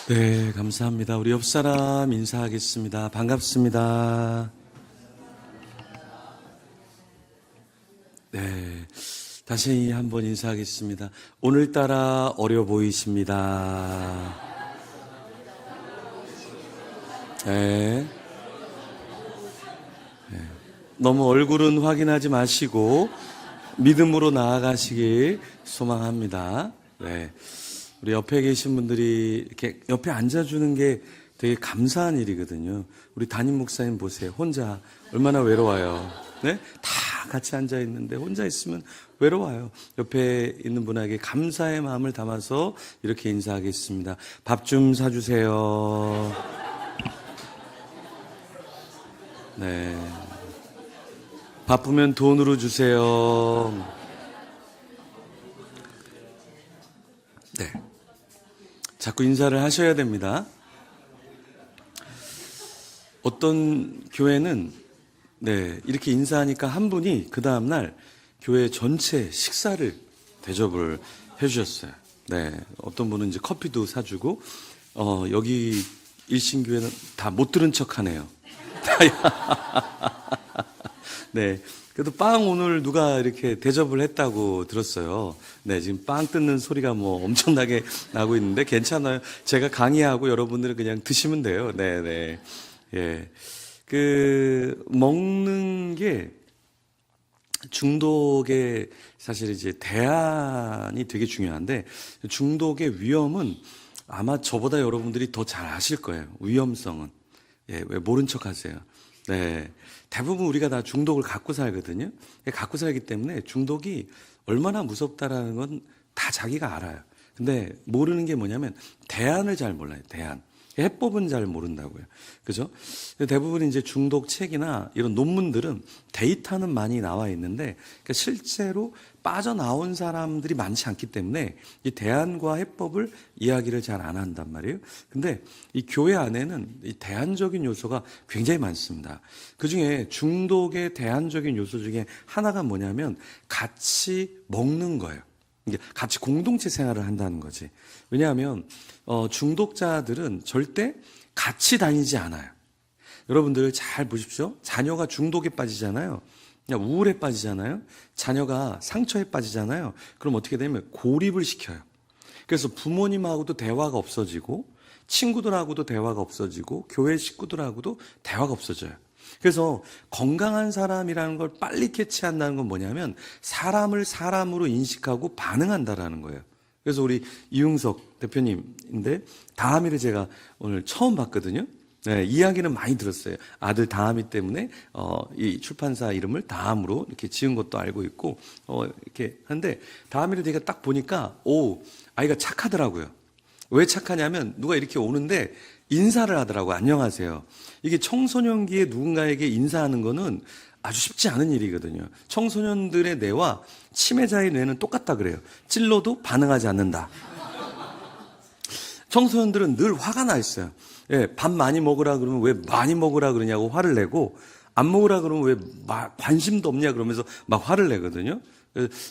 네, 감사합니다. 우리 옆 사람 인사하겠습니다. 반갑습니다. 네, 다시 한번 인사하겠습니다. 오늘따라 어려 보이십니다. 네. 너무 얼굴은 확인하지 마시고 믿음으로 나아가시길 소망합니다. 네. 우리 옆에 계신 분들이 이렇게 옆에 앉아주는 게 되게 감사한 일이거든요. 우리 담임 목사님 보세요. 혼자 얼마나 외로워요. 네? 다 같이 앉아 있는데 혼자 있으면 외로워요. 옆에 있는 분에게 감사의 마음을 담아서 이렇게 인사하겠습니다. 밥 좀 사주세요. 네. 바쁘면 돈으로 주세요. 네. 자꾸 인사를 하셔야 됩니다. 어떤 교회는 이렇게 인사하니까 한 분이 그 다음날 교회 전체 식사를 대접을 해주셨어요. 네. 어떤 분은 이제 커피도 사주고, 여기 일신교회는 다 못 들은 척 하네요. 네. 그래도 빵 오늘 누가 이렇게 대접을 했다고 들었어요. 네, 지금 빵 뜯는 소리가 뭐 엄청나게 나고 있는데 괜찮아요. 제가 강의하고 여러분들은 그냥 드시면 돼요. 네, 네. 예. 먹는 게 중독의 사실 이제 대안이 되게 중요한데 중독의 위험은 아마 저보다 여러분들이 더 잘 아실 거예요. 위험성은. 예, 왜 모른 척 하세요? 네. 대부분 우리가 다 중독을 갖고 살거든요. 갖고 살기 때문에 중독이 얼마나 무섭다라는 건 다 자기가 알아요. 근데 모르는 게 뭐냐면 대안을 잘 몰라요. 대안. 해법은 잘 모른다고요. 그죠? 대부분 이제 중독 책이나 이런 논문들은 데이터는 많이 나와 있는데 그러니까 실제로 빠져나온 사람들이 많지 않기 때문에 이 대안과 해법을 이야기를 잘 안 한단 말이에요. 근데 이 교회 안에는 이 대안적인 요소가 굉장히 많습니다. 그 중에 중독의 대안적인 요소 중에 하나가 뭐냐면 같이 먹는 거예요. 같이 공동체 생활을 한다는 거지. 왜냐하면 중독자들은 절대 같이 다니지 않아요. 여러분들 잘 보십시오. 자녀가 중독에 빠지잖아요. 그냥 우울에 빠지잖아요. 자녀가 상처에 빠지잖아요. 그럼 어떻게 되냐면 고립을 시켜요. 그래서 부모님하고도 대화가 없어지고 친구들하고도 대화가 없어지고 교회 식구들하고도 대화가 없어져요. 그래서 건강한 사람이라는 걸 빨리 캐치한다는 건 뭐냐면 사람을 사람으로 인식하고 반응한다라는 거예요. 그래서 우리 이용석 대표님인데 다하미를 제가 오늘 처음 봤거든요. 네, 이야기는 많이 들었어요. 아들 다하미 때문에 이 출판사 이름을 다함으로 이렇게 지은 것도 알고 있고 이렇게 하는데 다하미를 제가 딱 보니까 아이가 착하더라고요. 왜 착하냐면 누가 이렇게 오는데 인사를 하더라고요. 안녕하세요. 이게 청소년기에 누군가에게 인사하는 거는 아주 쉽지 않은 일이거든요. 청소년들의 뇌와 치매자의 뇌는 똑같다 그래요. 찔러도 반응하지 않는다. 청소년들은 늘 화가 나 있어요. 예, 밥 많이 먹으라 그러면 왜 많이 먹으라 그러냐고 화를 내고 안 먹으라 그러면 왜 관심도 없냐 그러면서 막 화를 내거든요.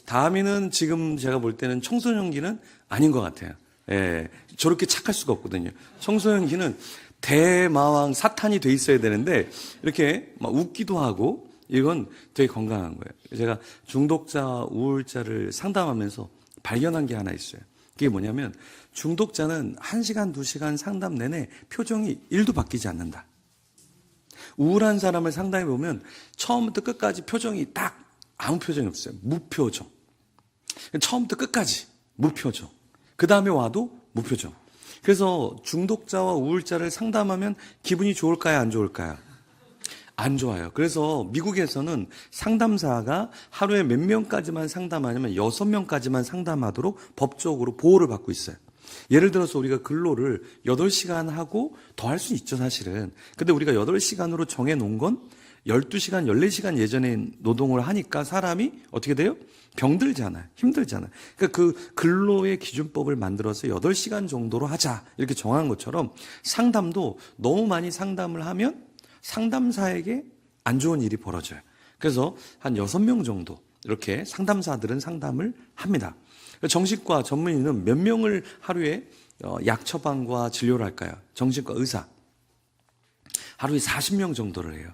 다음에는 지금 제가 볼 때는 청소년기는 아닌 것 같아요. 예, 저렇게 착할 수가 없거든요. 청소년기는 대마왕 사탄이 돼 있어야 되는데 이렇게 막 웃기도 하고 이건 되게 건강한 거예요. 제가 중독자, 우울자를 상담하면서 발견한 게 하나 있어요. 그게 뭐냐면 중독자는 1시간, 2시간 상담 내내 표정이 1도 바뀌지 않는다. 우울한 사람을 상담해 보면 처음부터 끝까지 표정이 딱 아무 표정이 없어요. 무표정. 처음부터 끝까지 무표정. 그 다음에 와도 무표정. 그래서 중독자와 우울자를 상담하면 기분이 좋을까요? 안 좋을까요? 안 좋아요. 그래서 미국에서는 상담사가 하루에 몇 명까지만 상담하냐면 6명까지만 상담하도록 법적으로 보호를 받고 있어요. 예를 들어서 우리가 근로를 8시간 하고 더 할 수 있죠, 사실은. 근데 우리가 8시간으로 정해놓은 건 12시간, 14시간 예전에 노동을 하니까 사람이 어떻게 돼요? 병들잖아요. 힘들잖아요. 그러니까 그 근로의 기준법을 만들어서 8시간 정도로 하자. 이렇게 정한 것처럼 상담도 너무 많이 상담을 하면 상담사에게 안 좋은 일이 벌어져요. 그래서 한 6명 정도 이렇게 상담사들은 상담을 합니다. 정신과 전문의는 몇 명을 하루에 약 처방과 진료를 할까요? 정신과 의사. 하루에 40명 정도를 해요.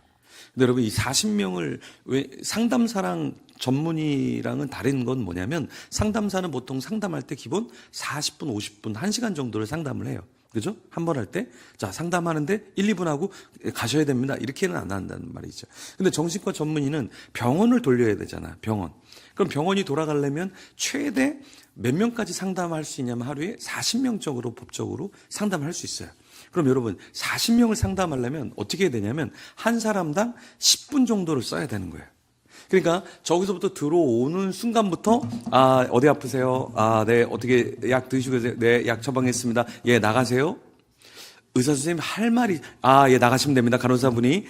근데 여러분, 이 40명을, 왜 상담사랑 전문의랑은 다른 건 뭐냐면, 상담사는 보통 상담할 때 기본 40분, 50분, 1시간 정도를 상담을 해요. 그죠? 한 번 할 때, 자, 상담하는데 1, 2분 하고 가셔야 됩니다. 이렇게는 안 한다는 말이죠. 근데 정신과 전문의는 병원을 돌려야 되잖아, 병원. 그럼 병원이 돌아가려면 최대 몇 명까지 상담할 수 있냐면 하루에 40명 쪽으로 법적으로 상담할 수 있어요. 그럼 여러분, 40명을 상담하려면 어떻게 해야 되냐면 한 사람당 10분 정도를 써야 되는 거예요. 그러니까 저기서부터 들어오는 순간부터 어디 아프세요? 네, 어떻게 약 드시고 계세요? 네, 약 처방했습니다. 예, 나가세요. 의사 선생님 할 말이 예, 나가시면 됩니다. 간호사분이.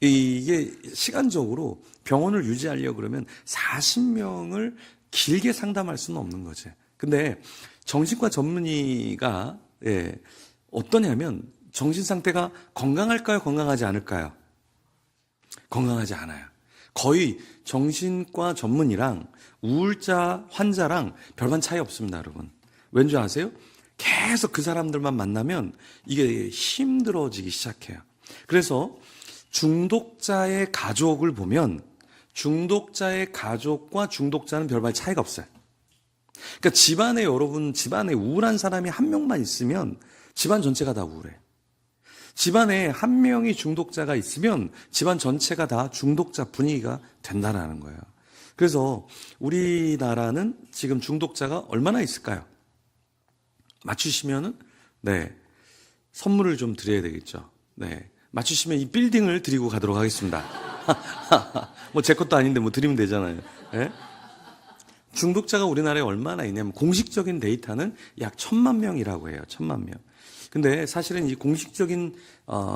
이게 시간적으로 병원을 유지하려고 그러면 40명을 길게 상담할 수는 없는 거지. 근데 정신과 전문의가 어떠냐면 정신 상태가 건강할까요? 건강하지 않을까요? 건강하지 않아요. 거의 정신과 전문의랑 우울자 환자랑 별반 차이 없습니다, 여러분. 왠지 아세요? 계속 그 사람들만 만나면 이게 힘들어지기 시작해요. 그래서 중독자의 가족을 보면 중독자의 가족과 중독자는 별반 차이가 없어요. 그러니까 집안에 여러분, 집안에 우울한 사람이 한 명만 있으면 집안 전체가 다 우울해. 집안에 한 명이 중독자가 있으면 집안 전체가 다 중독자 분위기가 된다는 거예요. 그래서 우리나라는 지금 중독자가 얼마나 있을까요? 맞추시면은, 선물을 좀 드려야 되겠죠. 맞추시면 이 빌딩을 드리고 가도록 하겠습니다. 뭐 제 것도 아닌데 뭐 드리면 되잖아요. 중독자가 우리나라에 얼마나 있냐면 공식적인 데이터는 약 1,000만 명이라고 해요. 1,000만 명. 근데 사실은 이 공식적인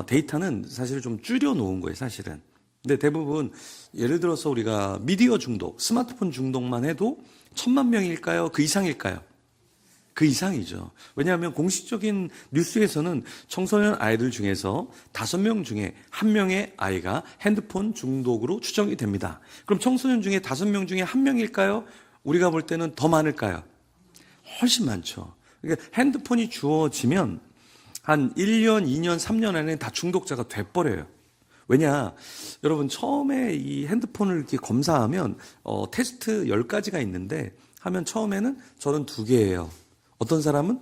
데이터는 사실 좀 줄여 놓은 거예요, 사실은. 근데 대부분 예를 들어서 우리가 미디어 중독, 스마트폰 중독만 해도 1,000만 명일까요? 그 이상일까요? 그 이상이죠. 왜냐하면 공식적인 뉴스에서는 청소년 아이들 중에서 5명 중에 1명의 아이가 핸드폰 중독으로 추정이 됩니다. 그럼 청소년 중에 5명 중에 1명일까요? 우리가 볼 때는 더 많을까요? 훨씬 많죠. 그러니까 핸드폰이 주어지면 한 1년, 2년, 3년 안에 다 중독자가 돼버려요. 왜냐, 여러분 처음에 이 핸드폰을 이렇게 검사하면 테스트 10가지가 있는데 하면 처음에는 저는 2개예요. 어떤 사람은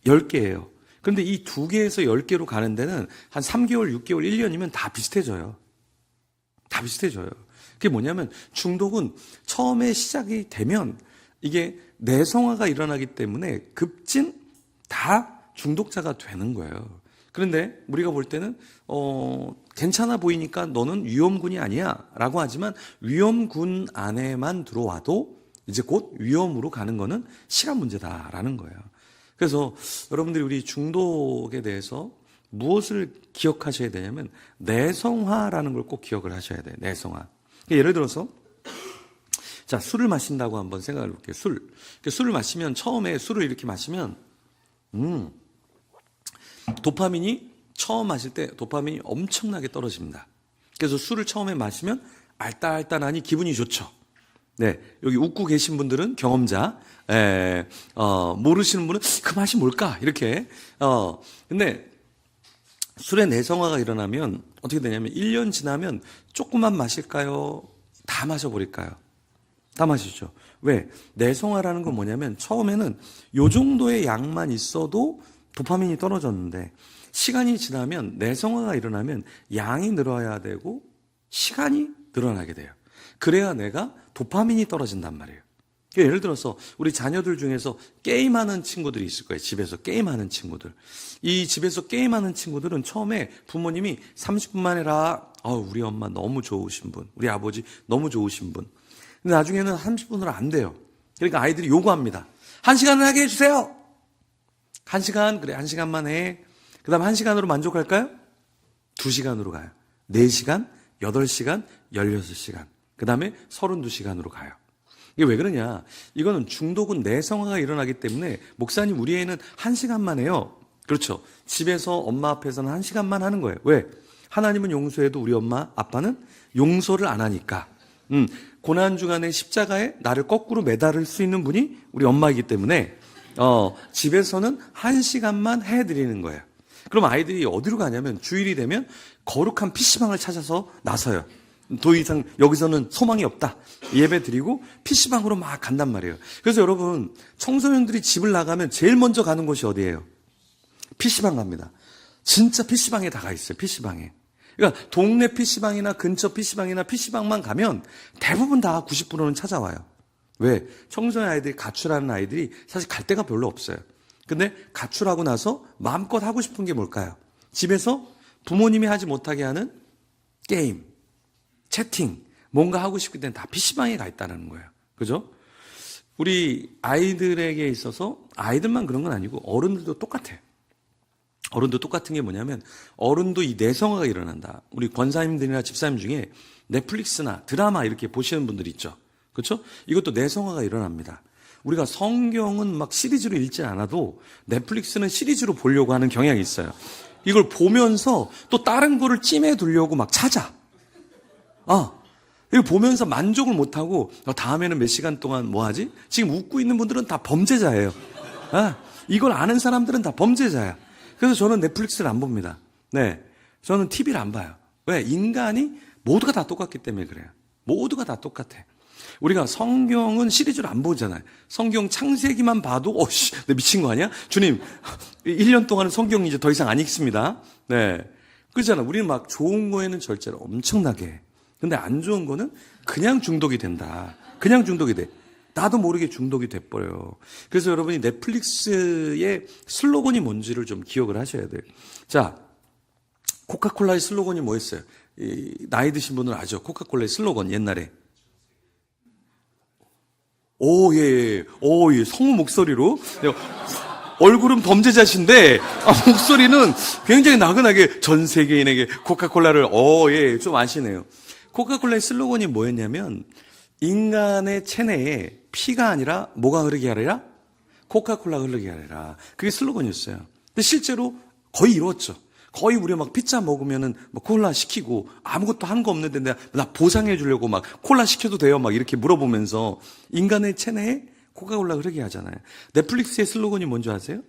10개예요. 그런데 이 2개에서 10개로 가는 데는 한 3개월, 6개월, 1년이면 다 비슷해져요. 다 비슷해져요. 그게 뭐냐면 중독은 처음에 시작이 되면 이게 내성화가 일어나기 때문에 급진 다 중독자가 되는 거예요. 그런데 우리가 볼 때는 괜찮아 보이니까 너는 위험군이 아니야 라고 하지만 위험군 안에만 들어와도 이제 곧 위험으로 가는 거는 시간 문제다라는 거예요. 그래서 여러분들이 우리 중독에 대해서 무엇을 기억하셔야 되냐면 내성화라는 걸 꼭 기억을 하셔야 돼요. 내성화. 예를 들어서 자, 술을 마신다고 한번 생각해 볼게요. 술을 마시면 처음에 술을 이렇게 마시면 도파민이 처음 마실 때 도파민이 엄청나게 떨어집니다. 그래서 술을 처음에 마시면 알딸딸하니 기분이 좋죠. 여기 웃고 계신 분들은 경험자, 모르시는 분은 그 맛이 뭘까? 이렇게. 근데 술의 내성화가 일어나면 어떻게 되냐면 1년 지나면 조금만 마실까요? 다 마셔버릴까요? 다 마시죠. 왜? 내성화라는 건 뭐냐면 처음에는 요 정도의 양만 있어도 도파민이 떨어졌는데 시간이 지나면 내성화가 일어나면 양이 늘어야 되고 시간이 늘어나게 돼요. 그래야 내가 도파민이 떨어진단 말이에요. 예를 들어서 우리 자녀들 중에서 게임하는 친구들이 있을 거예요. 집에서 게임하는 친구들. 이 집에서 게임하는 친구들은 처음에 부모님이 30분만 해라. 우리 엄마 너무 좋으신 분. 우리 아버지 너무 좋으신 분. 근데 나중에는 30분으로 안 돼요. 그러니까 아이들이 요구합니다. 1시간을 하게 해주세요. 1시간, 그래, 1시간만 해. 그 다음 1시간으로 만족할까요? 2시간으로 가요. 4시간, 8시간, 16시간. 그 다음에 32시간으로 가요. 이게 왜 그러냐? 이거는 중독은 내성화가 일어나기 때문에 목사님 우리 애는 1시간만 해요. 그렇죠. 집에서 엄마 앞에서는 1시간만 하는 거예요. 왜? 하나님은 용서해도 우리 엄마, 아빠는 용서를 안 하니까. 고난주간의 십자가에 나를 거꾸로 매달을 수 있는 분이 우리 엄마이기 때문에 집에서는 1시간만 해드리는 거예요. 그럼 아이들이 어디로 가냐면 주일이 되면 거룩한 PC방을 찾아서 나서요. 더 이상 여기서는 소망이 없다. 예배 드리고 PC방으로 막 간단 말이에요. 그래서 여러분, 청소년들이 집을 나가면 제일 먼저 가는 곳이 어디예요? PC방 갑니다. 진짜 PC방에 다 가 있어요. PC방에. 그러니까 동네 PC방이나 근처 PC방이나 PC방만 가면 대부분 다 90%는 찾아와요. 왜? 청소년 아이들이 가출하는 아이들이 사실 갈 데가 별로 없어요. 근데 가출하고 나서 마음껏 하고 싶은 게 뭘까요? 집에서 부모님이 하지 못하게 하는 게임, 채팅, 뭔가 하고 싶을 때는 다 PC방에 가 있다는 거예요. 그죠? 우리 아이들에게 있어서 아이들만 그런 건 아니고 어른들도 똑같아요. 어른도 똑같은 게 뭐냐면 어른도 이 내성화가 일어난다. 우리 권사님들이나 집사님 중에 넷플릭스나 드라마 이렇게 보시는 분들이 있죠. 그렇죠? 이것도 내성화가 일어납니다. 우리가 성경은 막 시리즈로 읽지 않아도 넷플릭스는 시리즈로 보려고 하는 경향이 있어요. 이걸 보면서 또 다른 거를 찜해두려고 막 찾아. 이거 보면서 만족을 못하고 다음에는 몇 시간 동안 뭐 하지? 지금 웃고 있는 분들은 다 범죄자예요. 이걸 아는 사람들은 다 범죄자야. 그래서 저는 넷플릭스를 안 봅니다. 네, 저는 TV를 안 봐요. 왜? 인간이 모두가 다 똑같기 때문에 그래요. 모두가 다 똑같아. 우리가 성경은 시리즈로 안 보잖아요. 성경 창세기만 봐도 내 미친 거 아니야? 주님 1년 동안은 성경 이제 더 이상 안 읽습니다. 네, 그렇잖아. 우리는 막 좋은 거에는 절제를 엄청나게 해. 근데 안 좋은 거는 그냥 중독이 된다. 그냥 중독이 돼. 나도 모르게 중독이 돼버려요. 그래서 여러분이 넷플릭스의 슬로건이 뭔지를 좀 기억을 하셔야 돼요. 자, 코카콜라의 슬로건이 뭐였어요? 나이 드신 분은 아죠. 코카콜라의 슬로건 옛날에. 예. 성우 목소리로. 얼굴은 범죄자신데, 목소리는 굉장히 나긋하게 전 세계인에게 코카콜라를, 예, 좀 아시네요. 코카콜라의 슬로건이 뭐였냐면, 인간의 체내에 피가 아니라 뭐가 흐르게 하리라? 코카콜라가 흐르게 하리라. 그게 슬로건이었어요. 근데 실제로 거의 이루었죠. 거의 우리가 막 피자 먹으면은 뭐 콜라 시키고 아무것도 한 거 없는데 나 보상해 주려고 막 콜라 시켜도 돼요? 막 이렇게 물어보면서 인간의 체내에 코카콜라 흐르게 하잖아요. 넷플릭스의 슬로건이 뭔지 아세요?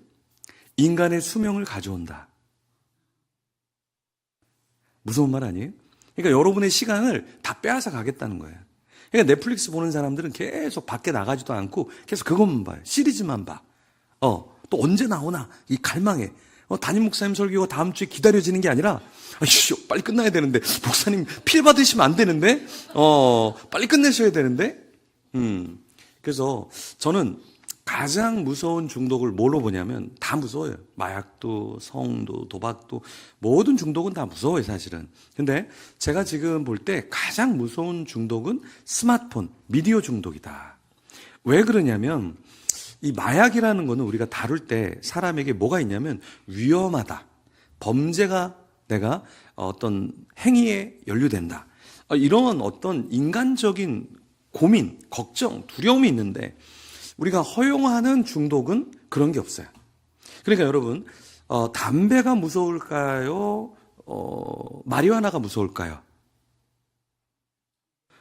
인간의 수명을 가져온다. 무서운 말 아니에요? 그러니까 여러분의 시간을 다 빼앗아 가겠다는 거예요. 그러니까 넷플릭스 보는 사람들은 계속 밖에 나가지도 않고 계속 그것만 봐요. 시리즈만 봐. 또 언제 나오나 이 갈망에. 담임 목사님 설교가 다음 주에 기다려지는 게 아니라 빨리 끝나야 되는데 목사님 필 받으시면 안 되는데 빨리 끝내셔야 되는데 그래서 저는 가장 무서운 중독을 뭘로 보냐면 다 무서워요. 마약도 성도 도박도 모든 중독은 다 무서워요 사실은. 근데 제가 지금 볼 때 가장 무서운 중독은 스마트폰 미디어 중독이다. 왜 그러냐면 이 마약이라는 거는 우리가 다룰 때 사람에게 뭐가 있냐면 위험하다. 범죄가 내가 어떤 행위에 연루된다. 이런 어떤 인간적인 고민, 걱정, 두려움이 있는데 우리가 허용하는 중독은 그런 게 없어요. 그러니까 여러분, 담배가 무서울까요? 마리화나가 무서울까요?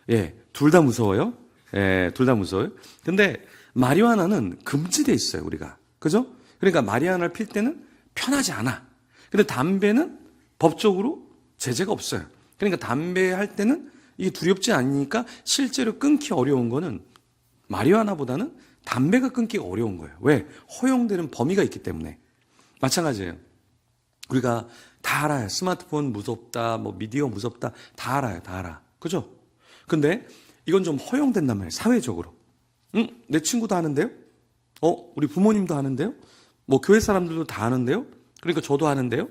예, 둘 다 무서워요. 예, 둘 다 무서워요. 근데 마리화나는 금지돼 있어요, 우리가. 그죠? 그러니까 마리화나를 필 때는 편하지 않아. 근데 담배는 법적으로 제재가 없어요. 그러니까 담배 할 때는 이게 두렵지 않으니까 실제로 끊기 어려운 거는 마리화나보다는 담배가 끊기가 어려운 거예요. 왜? 허용되는 범위가 있기 때문에. 마찬가지예요. 우리가 다 알아요. 스마트폰 무섭다, 뭐 미디어 무섭다. 다 알아요. 다 알아. 그죠? 근데 이건 좀 허용된단 말이에요. 사회적으로. 내 친구도 하는데요? 우리 부모님도 하는데요? 뭐 교회 사람들도 다 하는데요? 그러니까 저도 하는데요?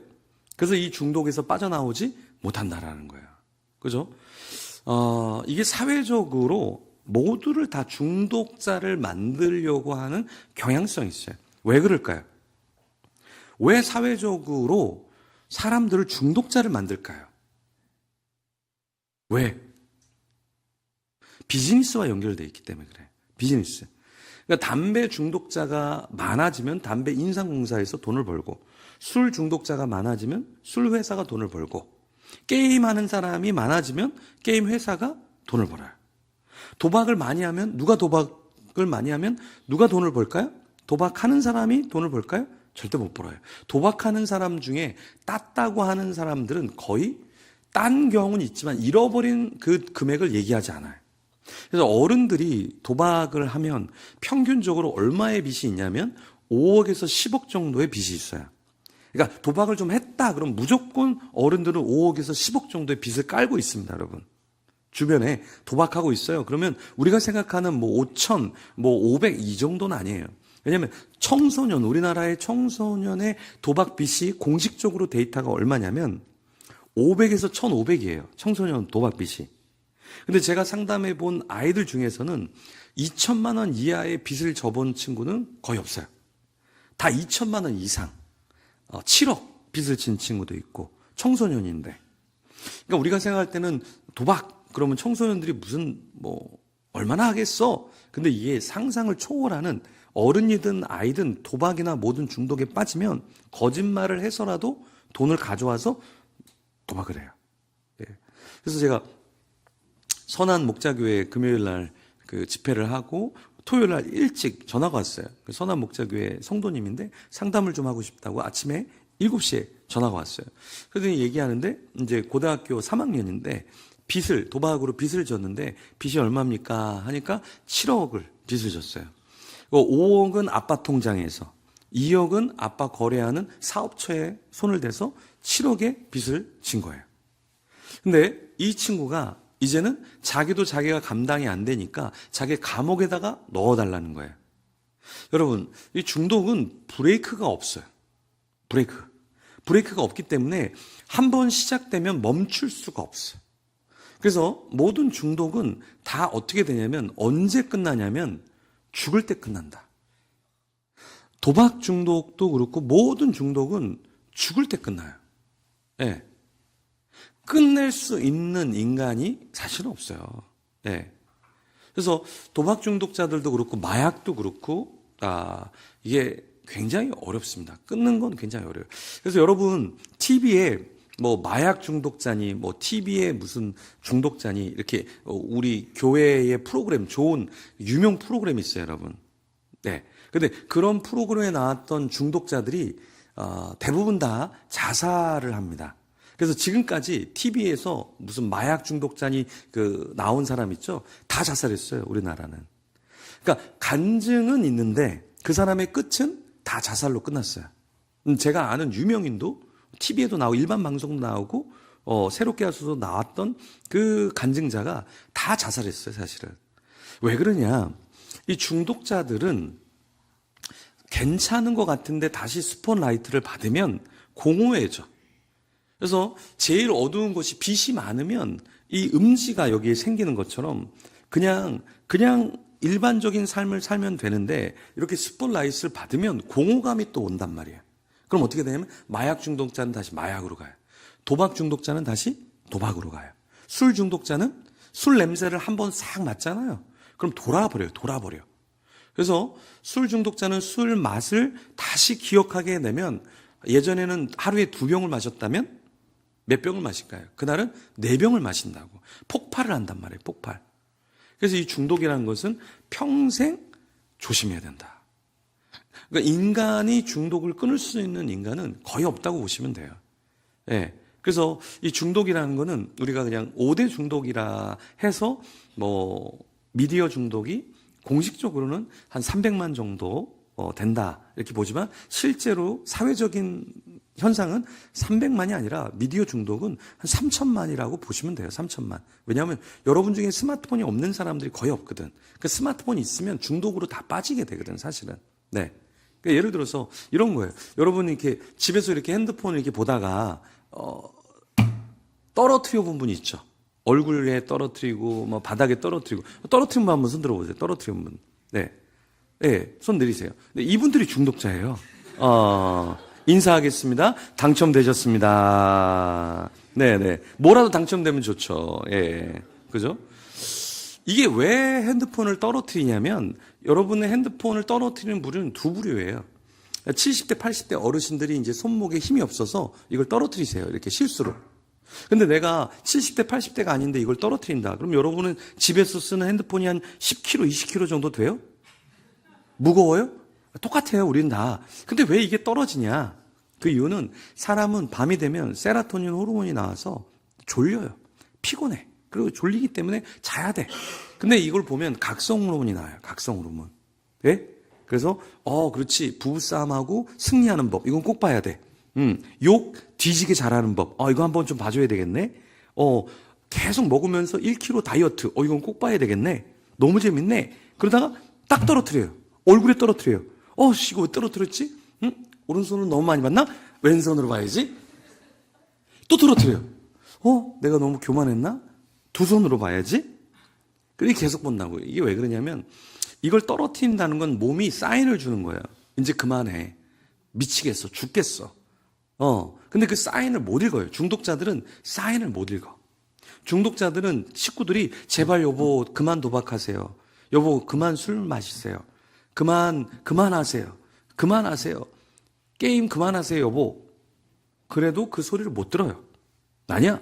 그래서 이 중독에서 빠져나오지 못한다라는 거예요. 그죠? 이게 사회적으로 모두를 다 중독자를 만들려고 하는 경향성이 있어요. 왜 그럴까요? 왜 사회적으로 사람들을 중독자를 만들까요? 왜? 비즈니스와 연결되어 있기 때문에 그래요. 비즈니스. 그러니까 담배 중독자가 많아지면 담배 인상공사에서 돈을 벌고, 술 중독자가 많아지면 술 회사가 돈을 벌고, 게임하는 사람이 많아지면 게임 회사가 돈을 벌어요. 도박을 많이 하면 누가 돈을 벌까요? 도박하는 사람이 돈을 벌까요? 절대 못 벌어요. 도박하는 사람 중에 땄다고 하는 사람들은 거의 딴 경우는 있지만 잃어버린 그 금액을 얘기하지 않아요. 그래서 어른들이 도박을 하면 평균적으로 얼마의 빚이 있냐면 5억에서 10억 정도의 빚이 있어요. 그러니까 도박을 좀 했다 그럼 무조건 어른들은 5억에서 10억 정도의 빚을 깔고 있습니다, 여러분. 주변에 도박하고 있어요. 그러면 우리가 생각하는 뭐 5천, 뭐 500 이 정도는 아니에요. 왜냐하면 청소년, 우리나라의 청소년의 도박 빚이 공식적으로 데이터가 얼마냐면 500에서 1,500이에요. 청소년 도박 빚이. 근데 제가 상담해 본 아이들 중에서는 2천만 원 이하의 빚을 져본 친구는 거의 없어요. 다 2천만 원 이상, 7억 빚을 진 친구도 있고 청소년인데. 그러니까 우리가 생각할 때는 도박 그러면 청소년들이 무슨 뭐 얼마나 하겠어? 근데 이게 상상을 초월하는 어른이든 아이든 도박이나 모든 중독에 빠지면 거짓말을 해서라도 돈을 가져와서 도박을 해요. 그래서 제가 선한 목자교회 금요일 날 그 집회를 하고 토요일 날 일찍 전화가 왔어요. 선한 목자교회 성도님인데 상담을 좀 하고 싶다고 아침에 7시에 전화가 왔어요. 그러더니 얘기하는데 이제 고등학교 3학년인데 도박으로 빚을 졌는데 빚이 얼마입니까? 하니까 7억을 빚을 졌어요. 5억은 아빠 통장에서 2억은 아빠 거래하는 사업처에 손을 대서 7억의 빚을 진 거예요. 근데 이 친구가 이제는 자기도 자기가 감당이 안 되니까 자기 감옥에다가 넣어달라는 거예요. 여러분, 이 중독은 브레이크가 없어요. 브레이크가 없기 때문에 한 번 시작되면 멈출 수가 없어요. 그래서 모든 중독은 다 어떻게 되냐면 언제 끝나냐면 죽을 때 끝난다. 도박 중독도 그렇고 모든 중독은 죽을 때 끝나요. 예. 끝낼 수 있는 인간이 사실은 없어요. 예. 그래서 도박 중독자들도 그렇고 마약도 그렇고 이게 굉장히 어렵습니다. 끊는 건 굉장히 어려워요. 그래서 여러분 TV에 뭐 마약 중독자니 뭐 TV에 무슨 중독자니 이렇게 우리 교회의 프로그램 좋은 유명 프로그램이 있어요, 여러분. 네. 근데 그런 프로그램에 나왔던 중독자들이 대부분 다 자살을 합니다. 그래서 지금까지 TV에서 무슨 마약 중독자니 나온 사람 있죠? 다 자살했어요, 우리나라는. 그러니까 간증은 있는데 그 사람의 끝은 다 자살로 끝났어요. 제가 아는 유명인도 TV에도 나오고 일반 방송도 나오고 새롭게 하셔서 나왔던 그 간증자가 다 자살했어요, 사실은. 왜 그러냐? 이 중독자들은 괜찮은 것 같은데 다시 스포트라이트를 받으면 공허해져. 그래서 제일 어두운 곳이 빛이 많으면 이 음지가 여기에 생기는 것처럼 그냥 일반적인 삶을 살면 되는데 이렇게 스포트라이트를 받으면 공허감이 또 온단 말이에요. 그럼 어떻게 되냐면 마약 중독자는 다시 마약으로 가요. 도박 중독자는 다시 도박으로 가요. 술 중독자는 술 냄새를 한번 싹 맡잖아요. 그럼 돌아버려. 그래서 술 중독자는 술 맛을 다시 기억하게 되면 예전에는 하루에 2병을 마셨다면 몇 병을 마실까요? 그날은 4병을 마신다고. 폭발을 한단 말이에요, 폭발. 그래서 이 중독이라는 것은 평생 조심해야 된다. 그러니까 인간이 중독을 끊을 수 있는 인간은 거의 없다고 보시면 돼요. 예. 그래서 이 중독이라는 거는 우리가 그냥 5대 중독이라 해서 뭐 미디어 중독이 공식적으로는 한 300만 정도 된다 이렇게 보지만 실제로 사회적인 현상은 300만이 아니라 미디어 중독은 한 3천만이라고 보시면 돼요. 3천만. 왜냐하면 여러분 중에 스마트폰이 없는 사람들이 거의 없거든. 그 스마트폰이 있으면 중독으로 다 빠지게 되거든, 사실은. 네. 그러니까 예를 들어서 이런 거예요. 여러분이 이렇게 집에서 이렇게 핸드폰을 이렇게 보다가 떨어뜨려 본 분이 있죠. 얼굴에 떨어뜨리고 뭐 바닥에 떨어뜨리고 떨어뜨린 분 한번 손 들어보세요. 떨어뜨린 분. 네. 네, 손 내리세요. 네, 이분들이 중독자예요. 인사하겠습니다. 당첨되셨습니다. 네네. 뭐라도 당첨되면 좋죠. 예. 그죠? 이게 왜 핸드폰을 떨어뜨리냐면 여러분의 핸드폰을 떨어뜨리는 부류는 두 부류예요. 70대, 80대 어르신들이 이제 손목에 힘이 없어서 이걸 떨어뜨리세요. 이렇게 실수로. 근데 내가 70대, 80대가 아닌데 이걸 떨어뜨린다. 그럼 여러분은 집에서 쓰는 핸드폰이 한 10kg, 20kg 정도 돼요? 무거워요? 똑같아요, 우리는 다. 근데 왜 이게 떨어지냐? 그 이유는 사람은 밤이 되면 세로토닌 호르몬이 나와서 졸려요. 피곤해. 그리고 졸리기 때문에 자야 돼. 근데 이걸 보면 각성 호르몬이 나와요. 각성 호르몬. 예? 그래서 그렇지. 부부싸움하고 승리하는 법. 이건 꼭 봐야 돼. 욕 뒤지게 잘하는 법. 이거 한번 좀 봐줘야 되겠네. 계속 먹으면서 1kg 다이어트. 이건 꼭 봐야 되겠네. 너무 재밌네. 그러다가 딱 떨어뜨려요. 얼굴에 떨어뜨려요. 이거 왜 떨어뜨렸지? 오른손으로 너무 많이 봤나? 왼손으로 봐야지. 또 떨어뜨려요. 내가 너무 교만했나? 두 손으로 봐야지. 그렇게 계속 본다고요. 이게 왜 그러냐면 이걸 떨어뜨린다는 건 몸이 사인을 주는 거예요. 이제 그만해. 미치겠어. 죽겠어. 근데 그 사인을 못 읽어요. 중독자들은 사인을 못 읽어. 중독자들은 식구들이 제발 여보 그만 도박하세요. 여보 그만 술 마시세요. 그만하세요. 그만하세요. 게임 그만하세요 여보. 그래도 그 소리를 못 들어요. 아니야.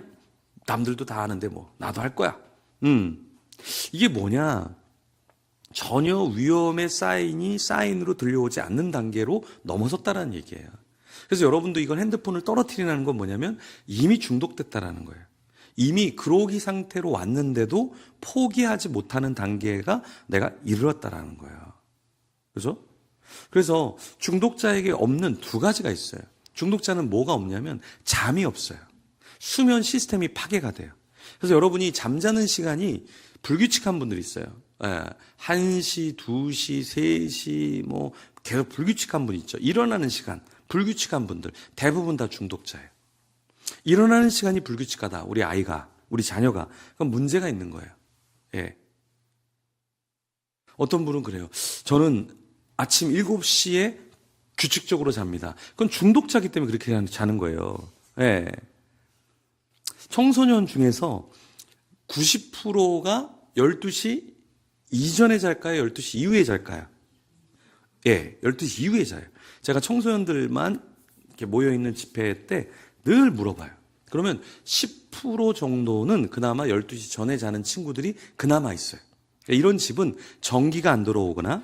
남들도 다 하는데 뭐 나도 할 거야. 이게 뭐냐. 전혀 위험의 사인이 사인으로 들려오지 않는 단계로 넘어섰다라는 얘기예요. 그래서 여러분도 이걸 핸드폰을 떨어뜨리라는 건 뭐냐면 이미 중독됐다라는 거예요. 이미 그러기 상태로 왔는데도 포기하지 못하는 단계가 내가 이르렀다라는 거예요. 그죠? 그래서 중독자에게 없는 두 가지가 있어요. 중독자는 뭐가 없냐면 잠이 없어요. 수면 시스템이 파괴가 돼요. 그래서 여러분이 잠자는 시간이 불규칙한 분들이 있어요. 1시, 2시, 3시 뭐 계속 불규칙한 분 있죠. 일어나는 시간 불규칙한 분들 대부분 다 중독자예요. 일어나는 시간이 불규칙하다. 우리 아이가, 우리 자녀가. 그건 문제가 있는 거예요. 예. 어떤 분은 그래요. 저는 아침 7시에 규칙적으로 잡니다. 그건 중독자기 때문에 그렇게 자는 거예요. 예. 청소년 중에서 90%가 12시 이전에 잘까요? 12시 이후에 잘까요? 예, 12시 이후에 자요. 제가 청소년들만 이렇게 모여있는 집회 때 늘 물어봐요. 그러면 10% 정도는 그나마 12시 전에 자는 친구들이 그나마 있어요. 이런 집은 전기가 안 들어오거나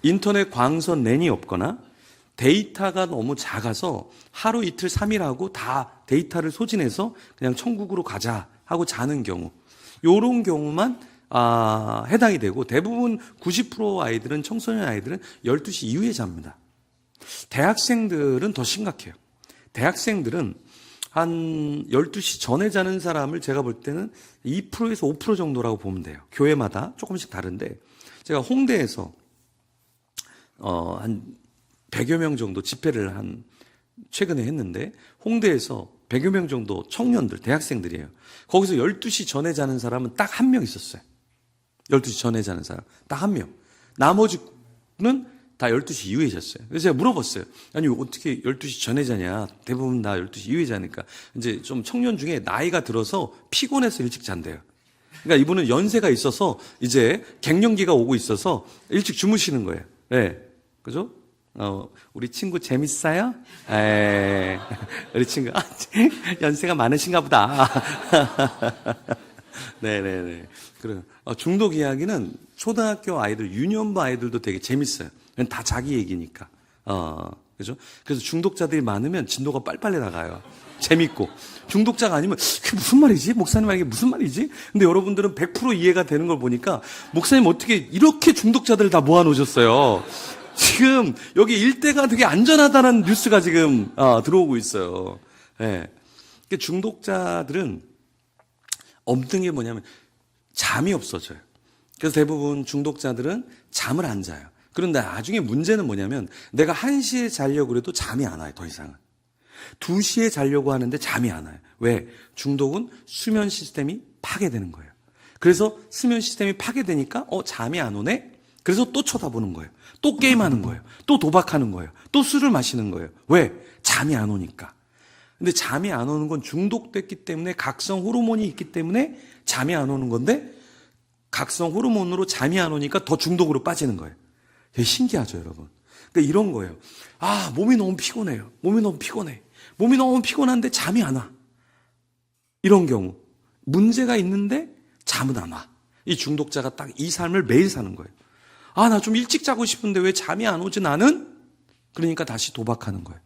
인터넷 광선 랜이 없거나 데이터가 너무 작아서 하루 이틀 3일 하고 다 데이터를 소진해서 그냥 천국으로 가자 하고 자는 경우, 요런 경우만 해당이 되고 대부분 90% 아이들은, 청소년 아이들은 12시 이후에 잡니다. 대학생들은 더 심각해요. 대학생들은 한 12시 전에 자는 사람을 제가 볼 때는 2%에서 5% 정도라고 보면 돼요. 교회마다 조금씩 다른데, 제가 홍대에서 한 100여 명 정도 집회를 최근에 했는데, 홍대에서 100여 명 정도 청년들, 대학생들이에요. 거기서 12시 전에 자는 사람은 딱 한 명 있었어요. 12시 전에 자는 사람 딱 한 명. 나머지는 다 12시 이후에 잤어요. 그래서 제가 물어봤어요. 아니 어떻게 12시 전에 자냐. 대부분 다 12시 이후에 자니까. 이제 좀 청년 중에 나이가 들어서 피곤해서 일찍 잔대요. 그러니까 이분은 연세가 있어서 이제 갱년기가 오고 있어서 일찍 주무시는 거예요. 네. 그죠? 우리 친구 재밌어요? 우리 친구, 연세가 많으신가 보다. 네네네. 그래요. 중독 이야기는 초등학교 아이들, 유년부 아이들도 되게 재밌어요. 다 자기 얘기니까. 그죠? 그래서 중독자들이 많으면 진도가 빨리빨리 나가요. 재밌고. 중독자가 아니면, 그게 무슨 말이지? 목사님 말이 무슨 말이지? 근데 여러분들은 100% 이해가 되는 걸 보니까, 목사님 어떻게 이렇게 중독자들 다 모아놓으셨어요? 지금 여기 일대가 되게 안전하다는 뉴스가 지금 들어오고 있어요. 예. 네. 중독자들은 없는 게 뭐냐면 잠이 없어져요. 그래서 대부분 중독자들은 잠을 안 자요. 그런데 나중에 문제는 뭐냐면 내가 1시에 자려고 그래도 잠이 안 와요. 더 이상은. 2시에 자려고 하는데 잠이 안 와요. 왜? 중독은 수면 시스템이 파괴되는 거예요. 그래서 수면 시스템이 파괴되니까 잠이 안 오네? 그래서 또 쳐다보는 거예요. 또 게임하는 거예요. 또 도박하는 거예요. 또 술을 마시는 거예요. 왜? 잠이 안 오니까. 근데 잠이 안 오는 건 중독됐기 때문에 각성 호르몬이 있기 때문에 잠이 안 오는 건데 각성 호르몬으로 잠이 안 오니까 더 중독으로 빠지는 거예요. 되게 신기하죠, 여러분. 그러니까 이런 거예요. 몸이 너무 피곤해요. 몸이 너무 피곤해. 몸이 너무 피곤한데 잠이 안 와. 이런 경우. 문제가 있는데 잠은 안 와. 이 중독자가 딱 이 삶을 매일 사는 거예요. 아, 나 좀 일찍 자고 싶은데 왜 잠이 안 오지 나는? 그러니까 다시 도박하는 거예요.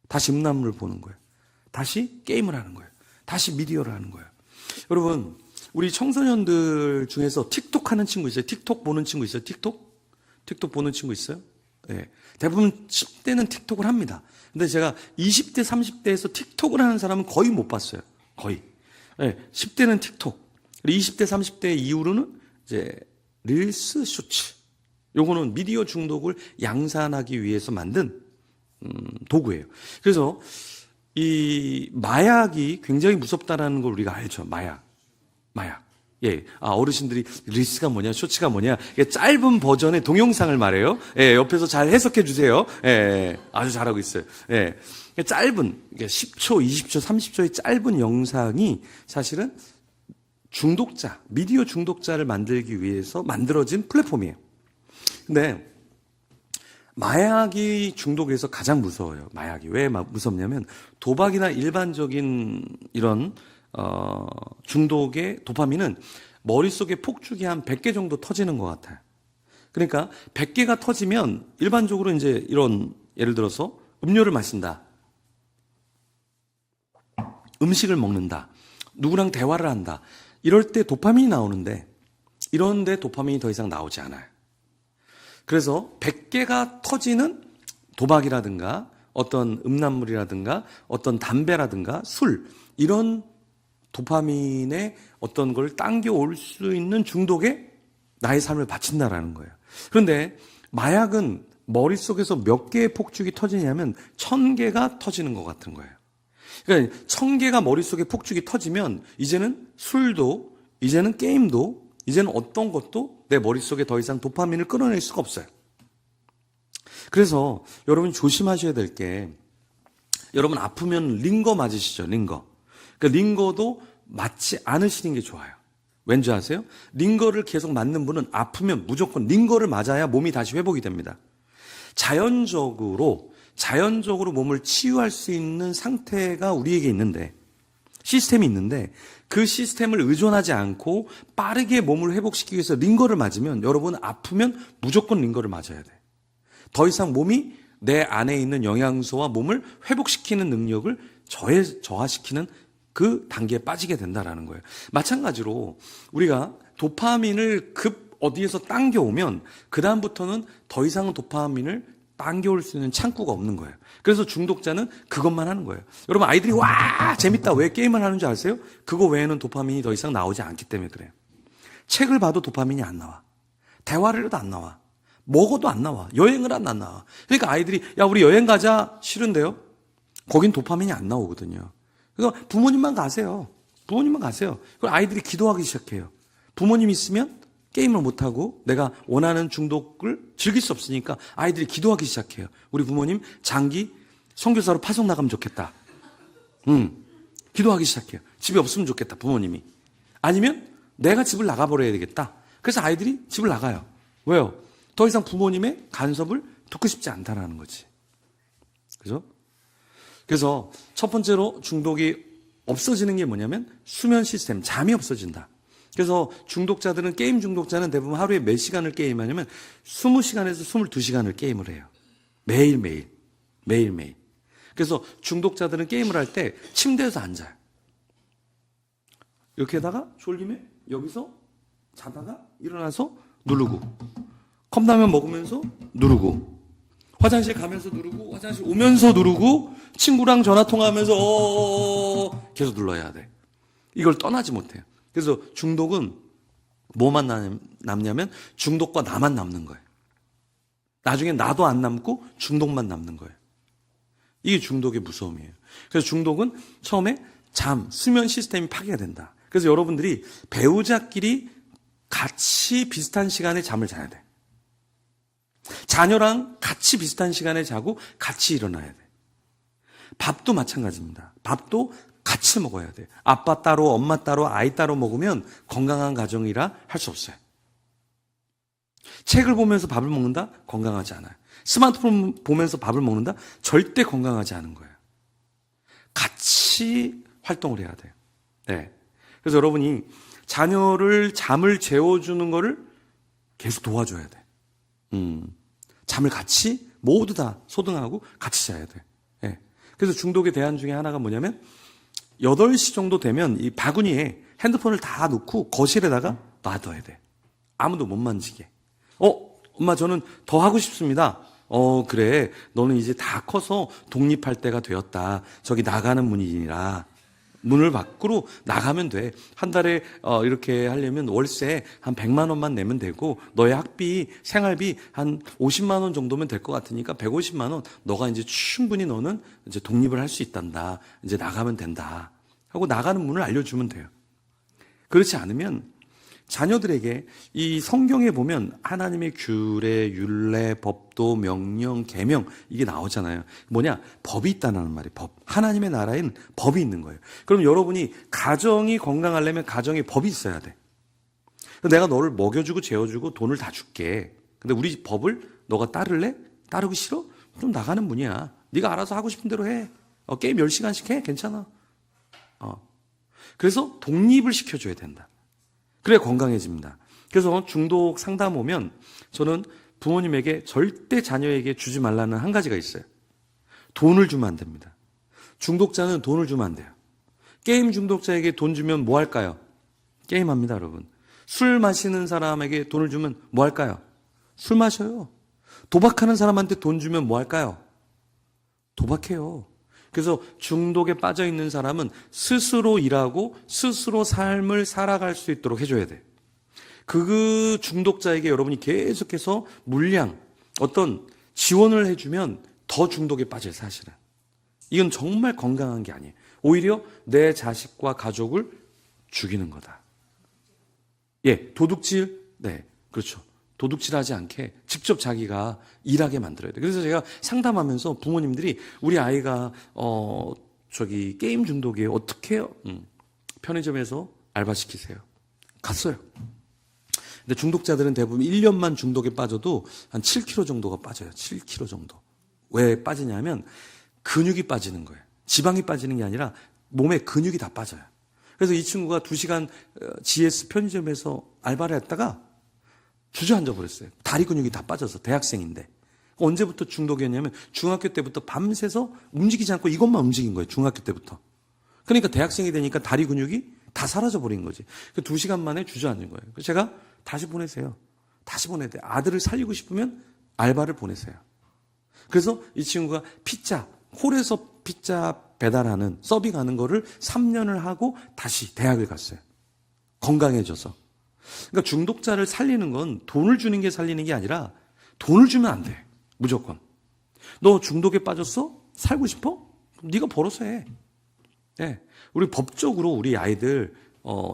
다시 음란물을 보는 거예요. 다시 게임을 하는 거예요. 다시 미디어를 하는 거예요. 여러분, 우리 청소년들 중에서 틱톡 하는 친구 있어요? 틱톡 보는 친구 있어요? 틱톡? 틱톡 보는 친구 있어요? 네. 대부분 10대는 틱톡을 합니다. 근데 제가 20대, 30대에서 틱톡을 하는 사람은 거의 못 봤어요. 거의. 네. 10대는 틱톡. 20대, 30대 이후로는 이제 릴스 쇼츠. 요거는 미디어 중독을 양산하기 위해서 만든 도구예요. 그래서 이 마약이 굉장히 무섭다라는 걸 우리가 알죠. 마약. 예. 어르신들이 릴스가 뭐냐, 쇼츠가 뭐냐. 이게 짧은 버전의 동영상을 말해요. 예, 옆에서 잘 해석해 주세요. 예, 아주 잘하고 있어요. 예. 짧은, 10초, 20초, 30초의 짧은 영상이 사실은 중독자, 미디어 중독자를 만들기 위해서 만들어진 플랫폼이에요. 근데 마약이 중독에서 가장 무서워요. 마약이. 왜 무섭냐면 도박이나 일반적인 이런 중독의 도파민은 머릿속에 폭죽이 한 100개 정도 터지는 것 같아요. 그러니까 100개가 터지면 일반적으로 이제 이런 예를 들어서 음료를 마신다. 음식을 먹는다. 누구랑 대화를 한다. 이럴 때 도파민이 나오는데 이런데 도파민이 더 이상 나오지 않아요. 그래서 100개가 터지는 도박이라든가 어떤 음란물이라든가 어떤 담배라든가 술 이런 도파민의 어떤 걸 당겨올 수 있는 중독에 나의 삶을 바친다라는 거예요. 그런데 마약은 머릿속에서 몇 개의 폭죽이 터지냐면 1000개가 터지는 것 같은 거예요. 그러니까 1000개가 머릿속에 폭죽이 터지면 이제는 술도, 이제는 게임도, 이제는 어떤 것도 내 머릿속에 더 이상 도파민을 끌어낼 수가 없어요. 그래서 여러분 조심하셔야 될 게, 여러분 아프면 링거 맞으시죠? 링거. 그러니까 링거도 맞지 않으시는 게 좋아요. 왠지 아세요? 링거를 계속 맞는 분은 아프면 무조건 링거를 맞아야 몸이 다시 회복이 됩니다. 자연적으로 몸을 치유할 수 있는 상태가 우리에게 있는데, 시스템이 있는데 그 시스템을 의존하지 않고 빠르게 몸을 회복시키기 위해서 링거를 맞으면 여러분 아프면 무조건 링거를 맞아야 돼. 더 이상 몸이 내 안에 있는 영양소와 몸을 회복시키는 능력을 저하시키는 그 단계에 빠지게 된다라는 거예요. 마찬가지로 우리가 도파민을 급 어디에서 당겨오면 그 다음부터는 더 이상은 도파민을 당겨올 수 있는 창구가 없는 거예요. 그래서 중독자는 그것만 하는 거예요. 여러분 아이들이 와 재밌다 왜 게임을 하는 줄 아세요? 그거 외에는 도파민이 더 이상 나오지 않기 때문에 그래요. 책을 봐도 도파민이 안 나와. 대화를 해도 안 나와. 먹어도 안 나와. 여행을 하도 안 나와. 그러니까 아이들이 야 우리 여행 가자 싫은데요? 거긴 도파민이 안 나오거든요. 그러니까 부모님만 가세요. 부모님만 가세요. 그럼 아이들이 기도하기 시작해요. 부모님 있으면 게임을 못하고 내가 원하는 중독을 즐길 수 없으니까 아이들이 기도하기 시작해요. 우리 부모님 장기 선교사로 파송 나가면 좋겠다. 기도하기 시작해요. 집에 없으면 좋겠다. 부모님이. 아니면 내가 집을 나가버려야 되겠다. 그래서 아이들이 집을 나가요. 왜요? 더 이상 부모님의 간섭을 듣고 싶지 않다라는 거지. 그죠? 그래서 첫 번째로 중독이 없어지는 게 뭐냐면 수면 시스템, 잠이 없어진다. 그래서 중독자들은, 게임 중독자는 대부분 하루에 몇 시간을 게임하냐면 20시간에서 22시간을 게임을 해요. 매일매일. 그래서 중독자들은 게임을 할 때 침대에서 앉아요. 이렇게 하다가 졸리면 여기서 자다가 일어나서 누르고, 컵라면 먹으면서 누르고, 화장실 가면서 누르고, 화장실 오면서 누르고, 친구랑 전화통화하면서 계속 눌러야 돼. 이걸 떠나지 못해요. 그래서 중독은 뭐만 남냐면 중독과 나만 남는 거예요. 나중에 나도 안 남고 중독만 남는 거예요. 이게 중독의 무서움이에요. 그래서 중독은 처음에 수면 시스템이 파괴가 된다. 그래서 여러분들이 배우자끼리 같이 비슷한 시간에 잠을 자야 돼. 자녀랑 같이 비슷한 시간에 자고 같이 일어나야 돼. 밥도 마찬가지입니다. 밥도 같이 먹어야 돼. 아빠 따로, 엄마 따로, 아이 따로 먹으면 건강한 가정이라 할 수 없어요. 책을 보면서 밥을 먹는다? 건강하지 않아요. 스마트폰 보면서 밥을 먹는다? 절대 건강하지 않은 거예요. 같이 활동을 해야 돼요. 네. 그래서 여러분이 자녀를 잠을 재워주는 거를 계속 도와줘야 돼. 잠을 같이 모두 다 소등하고 같이 자야 돼. 예. 그래서 중독의 대안 중에 하나가 뭐냐면 8시 정도 되면 이 바구니에 핸드폰을 다 놓고 거실에다가 놔둬야 돼. 아무도 못 만지게. 엄마 저는 더 하고 싶습니다. 그래. 너는 이제 다 커서 독립할 때가 되었다. 저기 나가는 문이라 문을 밖으로 나가면 돼. 한 달에 이렇게 하려면 월세 한 100만 원만 내면 되고 너의 학비, 생활비 한 50만 원 정도면 될 것 같으니까 150만 원 너가 이제 충분히 너는 이제 독립을 할 수 있단다. 이제 나가면 된다. 하고 나가는 문을 알려주면 돼요. 그렇지 않으면 자녀들에게 이 성경에 보면 하나님의 규례, 율례, 법도, 명령, 계명 이게 나오잖아요. 뭐냐? 법이 있다는 말이에요. 법. 하나님의 나라에는 법이 있는 거예요. 그럼 여러분이 가정이 건강하려면 가정에 법이 있어야 돼. 내가 너를 먹여주고 재워주고 돈을 다 줄게. 근데 우리 법을 너가 따를래? 따르기 싫어? 좀 나가는 문이야. 네가 알아서 하고 싶은 대로 해. 게임 10시간씩 해. 괜찮아. 그래서 독립을 시켜줘야 된다. 그래야 건강해집니다. 그래서 중독 상담 오면 저는 부모님에게 절대 자녀에게 주지 말라는 한 가지가 있어요. 돈을 주면 안 됩니다. 중독자는 돈을 주면 안 돼요. 게임 중독자에게 돈 주면 뭐 할까요? 게임합니다, 여러분. 술 마시는 사람에게 돈을 주면 뭐 할까요? 술 마셔요. 도박하는 사람한테 돈 주면 뭐 할까요? 도박해요. 그래서 중독에 빠져 있는 사람은 스스로 일하고 스스로 삶을 살아갈 수 있도록 해줘야 돼. 그 중독자에게 여러분이 계속해서 물량, 어떤 지원을 해주면 더 중독에 빠져요, 사실은. 이건 정말 건강한 게 아니에요. 오히려 내 자식과 가족을 죽이는 거다. 예, 도둑질, 네, 그렇죠. 도둑질하지 않게 직접 자기가 일하게 만들어야 돼. 그래서 제가 상담하면서 부모님들이 우리 아이가 게임 중독이에요. 어떻게 해요? 편의점에서 알바시키세요. 갔어요. 근데 중독자들은 대부분 1년만 중독에 빠져도 한 7kg 정도가 빠져요. 7kg 정도. 왜 빠지냐면 근육이 빠지는 거예요. 지방이 빠지는 게 아니라 몸에 근육이 다 빠져요. 그래서 이 친구가 2시간 GS 편의점에서 알바를 했다가 주저앉아 버렸어요. 다리 근육이 다 빠져서 대학생인데. 언제부터 중독이었냐면 중학교 때부터 밤새서 움직이지 않고 이것만 움직인 거예요. 중학교 때부터. 그러니까 대학생이 되니까 다리 근육이 다 사라져 버린 거지. 그 2시간 만에 주저앉은 거예요. 그래서 제가 다시 보내세요. 다시 보내야 돼요. 아들을 살리고 싶으면 알바를 보내세요. 그래서 이 친구가 피자, 홀에서 피자 배달하는, 서빙하는 거를 3년을 하고 다시 대학을 갔어요. 건강해져서. 그러니까 중독자를 살리는 건 돈을 주는 게 살리는 게 아니라 돈을 주면 안 돼. 무조건. 너 중독에 빠졌어? 살고 싶어? 네가 벌어서 해. 네. 우리 법적으로 우리 아이들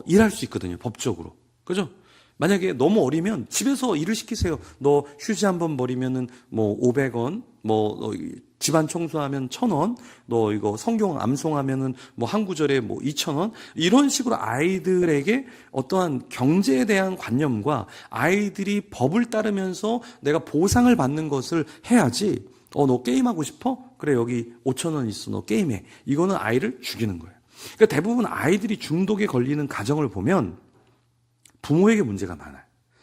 일할 수 있거든요. 법적으로. 그죠? 만약에 너무 어리면 집에서 일을 시키세요. 너 휴지 한 번 버리면은 뭐 500원, 뭐 집안 청소하면 1,000원, 너 이거 성경 암송하면은 뭐 한 구절에 뭐 2,000원, 이런 식으로 아이들에게 어떠한 경제에 대한 관념과 아이들이 법을 따르면서 내가 보상을 받는 것을 해야지. 너 게임하고 싶어? 그래, 여기 5,000원 있어. 너 게임해. 이거는 아이를 죽이는 거예요. 그러니까 대부분 아이들이 중독에 걸리는 가정을 보면 부모에게 문제가 많아요.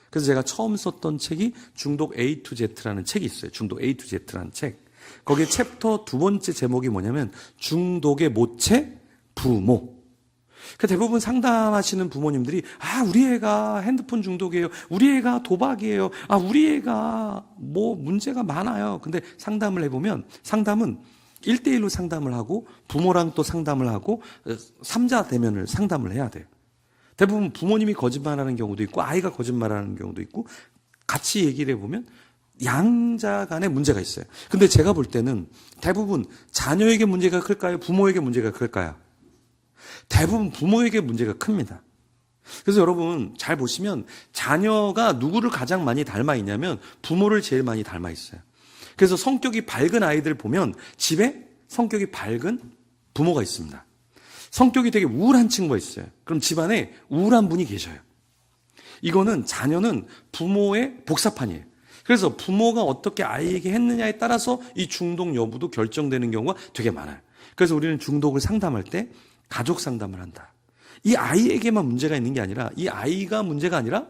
그래서 제가 처음 썼던 책이 중독 A to Z라는 책이 있어요. 중독 A to Z라는 책. 거기에 챕터 2번째 제목이 뭐냐면 중독의 모체 부모. 그러니까 대부분 상담하시는 부모님들이 우리 애가 핸드폰 중독이에요. 우리 애가 도박이에요. 우리 애가 뭐 문제가 많아요. 근데 상담을 해보면 상담은 1대1로 상담을 하고 부모랑 또 상담을 하고 3자 대면을 상담을 해야 돼요. 대부분 부모님이 거짓말하는 경우도 있고 아이가 거짓말하는 경우도 있고 같이 얘기를 해보면 양자 간에 문제가 있어요. 근데 제가 볼 때는 대부분 자녀에게 문제가 클까요? 부모에게 문제가 클까요? 대부분 부모에게 문제가 큽니다. 그래서 여러분 잘 보시면 자녀가 누구를 가장 많이 닮아 있냐면 부모를 제일 많이 닮아 있어요. 그래서 성격이 밝은 아이들 보면 집에 성격이 밝은 부모가 있습니다. 성격이 되게 우울한 친구가 있어요. 그럼 집안에 우울한 분이 계셔요. 이거는 자녀는 부모의 복사판이에요. 그래서 부모가 어떻게 아이에게 했느냐에 따라서 이 중독 여부도 결정되는 경우가 되게 많아요. 그래서 우리는 중독을 상담할 때 가족 상담을 한다. 이 아이에게만 문제가 있는 게 아니라 이 아이가 문제가 아니라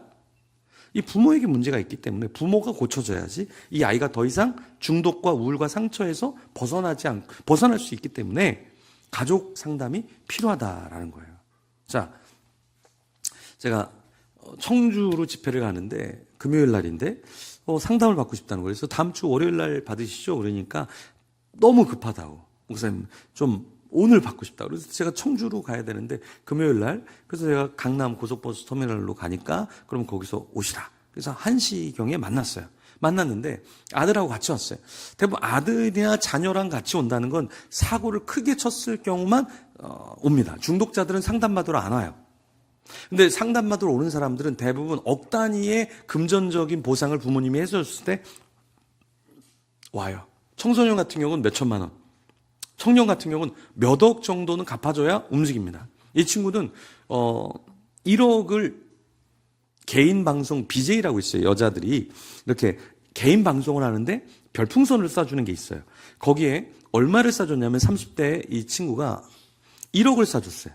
이 부모에게 문제가 있기 때문에 부모가 고쳐줘야지 이 아이가 더 이상 중독과 우울과 상처에서 벗어날 수 있기 때문에 가족 상담이 필요하다라는 거예요. 자, 제가 청주로 집회를 가는데 금요일 날인데 상담을 받고 싶다는 거예요. 그래서 다음 주 월요일 날 받으시죠? 그러니까 너무 급하다고. 목사님 좀 오늘 받고 싶다. 그래서 제가 청주로 가야 되는데 금요일 날 그래서 제가 강남 고속버스 터미널로 가니까 그럼 거기서 오시라. 그래서 1시경에 만났어요. 만났는데 아들하고 같이 왔어요. 대부분 아들이나 자녀랑 같이 온다는 건 사고를 크게 쳤을 경우만 옵니다. 중독자들은 상담받으러 안 와요. 근데 상담받으러 오는 사람들은 대부분 억 단위의 금전적인 보상을 부모님이 해줬을 때 와요. 청소년 같은 경우는 몇 천만 원, 청년 같은 경우는 몇 억 정도는 갚아줘야 움직입니다. 이 친구는 1억을 개인 방송 BJ라고 있어요. 여자들이 이렇게 개인 방송을 하는데 별풍선을 쏴주는 게 있어요. 거기에 얼마를 쏴줬냐면 30대 이 친구가 1억을 쏴줬어요.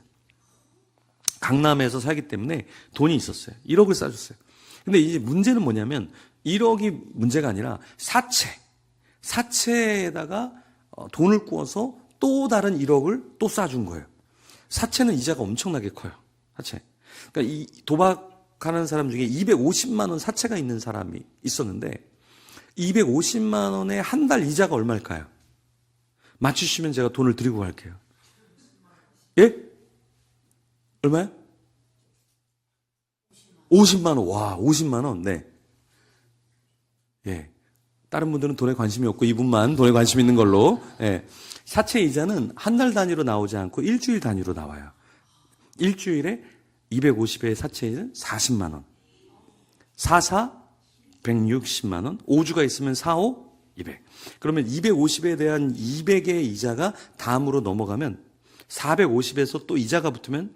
강남에서 살기 때문에 돈이 있었어요. 1억을 쏴줬어요. 근데 이제 문제는 뭐냐면 1억이 문제가 아니라 사채에다가 돈을 구워서 또 다른 1억을 또 쏴준 거예요. 사채는 이자가 엄청나게 커요. 사채. 그러니까 이 도박하는 사람 중에 250만 원 사채가 있는 사람이 있었는데 250만 원에 한 달 이자가 얼마일까요? 맞추시면 제가 돈을 드리고 갈게요. 예? 얼마요? 50만 원. 와, 50만 원. 네. 예. 다른 분들은 돈에 관심이 없고 이분만 돈에 관심 있는 걸로. 예. 사채 이자는 한 달 단위로 나오지 않고 일주일 단위로 나와요. 일주일에 250의 사채 이자는 40만 원. 160만 원. 5주가 있으면 200. 그러면 250에 대한 200의 이자가 다음으로 넘어가면 450에서 또 이자가 붙으면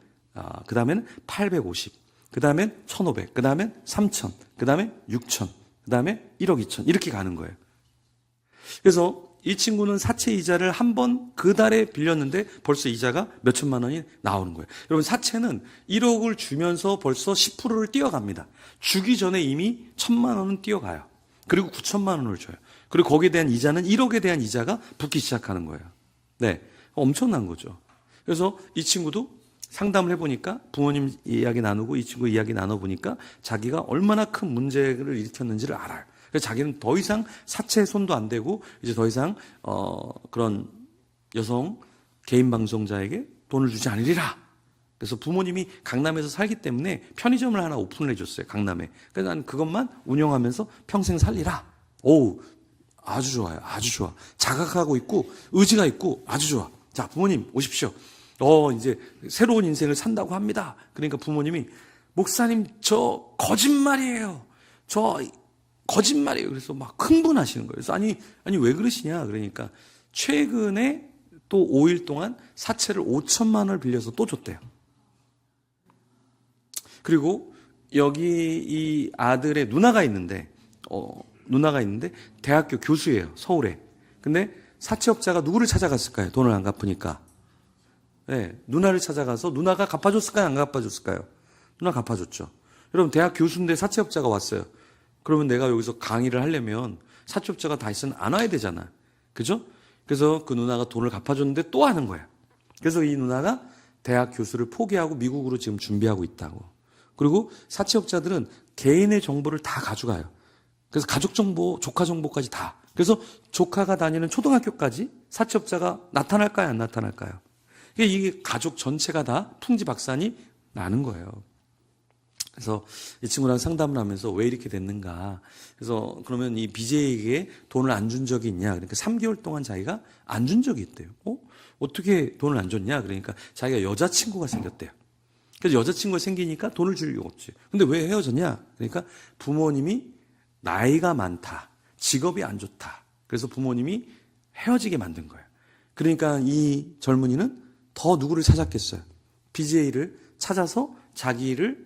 그 다음에는 850, 그 다음엔 1500, 그 다음엔 3000, 그 다음에 6000, 그 다음에 1억 2천 이렇게 가는 거예요. 그래서 이 친구는 사채 이자를 한 번 그 달에 빌렸는데 벌써 이자가 몇 천만 원이 나오는 거예요. 여러분 사채는 1억을 주면서 벌써 10%를 뛰어갑니다. 주기 전에 이미 1000만 원은 뛰어가요. 그리고 9천만 원을 줘요. 그리고 거기에 대한 이자는 1억에 대한 이자가 붙기 시작하는 거예요. 네, 엄청난 거죠. 그래서 이 친구도 상담을 해보니까 부모님 이야기 나누고 이 친구 이야기 나눠보니까 자기가 얼마나 큰 문제를 일으켰는지를 알아요. 그래서 자기는 더 이상 사채에 손도 안 대고 이제 더 이상 그런 여성 개인 방송자에게 돈을 주지 않으리라. 그래서 부모님이 강남에서 살기 때문에 편의점을 하나 오픈을 해줬어요. 강남에. 그래서 난 그것만 운영하면서 평생 살리라. 오, 아주 좋아요. 아주 좋아. 자각하고 있고 의지가 있고 아주 좋아. 자, 부모님 오십시오. 이제 새로운 인생을 산다고 합니다. 그러니까 부모님이 목사님 저 거짓말이에요. 저 거짓말이에요. 그래서 막 흥분하시는 거예요. 그래서 아니 왜 그러시냐? 그러니까 최근에 또 5일 동안 사채를 5천만 원을 빌려서 또 줬대요. 그리고 여기 이 아들의 누나가 있는데 대학교 교수예요. 서울에. 근데 사채업자가 누구를 찾아갔을까요? 돈을 안 갚으니까. 네, 누나를 찾아가서 누나가 갚아줬을까요? 안 갚아줬을까요? 누나 갚아줬죠. 여러분 대학 교수인데 사채업자가 왔어요. 그러면 내가 여기서 강의를 하려면 사채업자가 다 있으면 안 와야 되잖아. 그죠? 그래서 그 누나가 돈을 갚아줬는데 또 하는 거야. 그래서 이 누나가 대학 교수를 포기하고 미국으로 지금 준비하고 있다고. 그리고 사채업자들은 개인의 정보를 다 가져가요. 그래서 가족 정보, 조카 정보까지 다. 그래서 조카가 다니는 초등학교까지 사채업자가 나타날까요? 안 나타날까요? 이게 가족 전체가 다 풍지박산이 나는 거예요. 그래서 이 친구랑 상담을 하면서 왜 이렇게 됐는가. 그래서 그러면 이 BJ에게 돈을 안 준 적이 있냐. 그러니까 3개월 동안 자기가 안 준 적이 있대요. 어떻게 돈을 안 줬냐. 그러니까 자기가 여자친구가 생겼대요. 그래서 여자친구가 생기니까 돈을 줄 이유가 없지. 근데 왜 헤어졌냐. 그러니까 부모님이 나이가 많다. 직업이 안 좋다. 그래서 부모님이 헤어지게 만든 거예요. 그러니까 이 젊은이는 더 누구를 찾았겠어요. BJ를 찾아서 자기를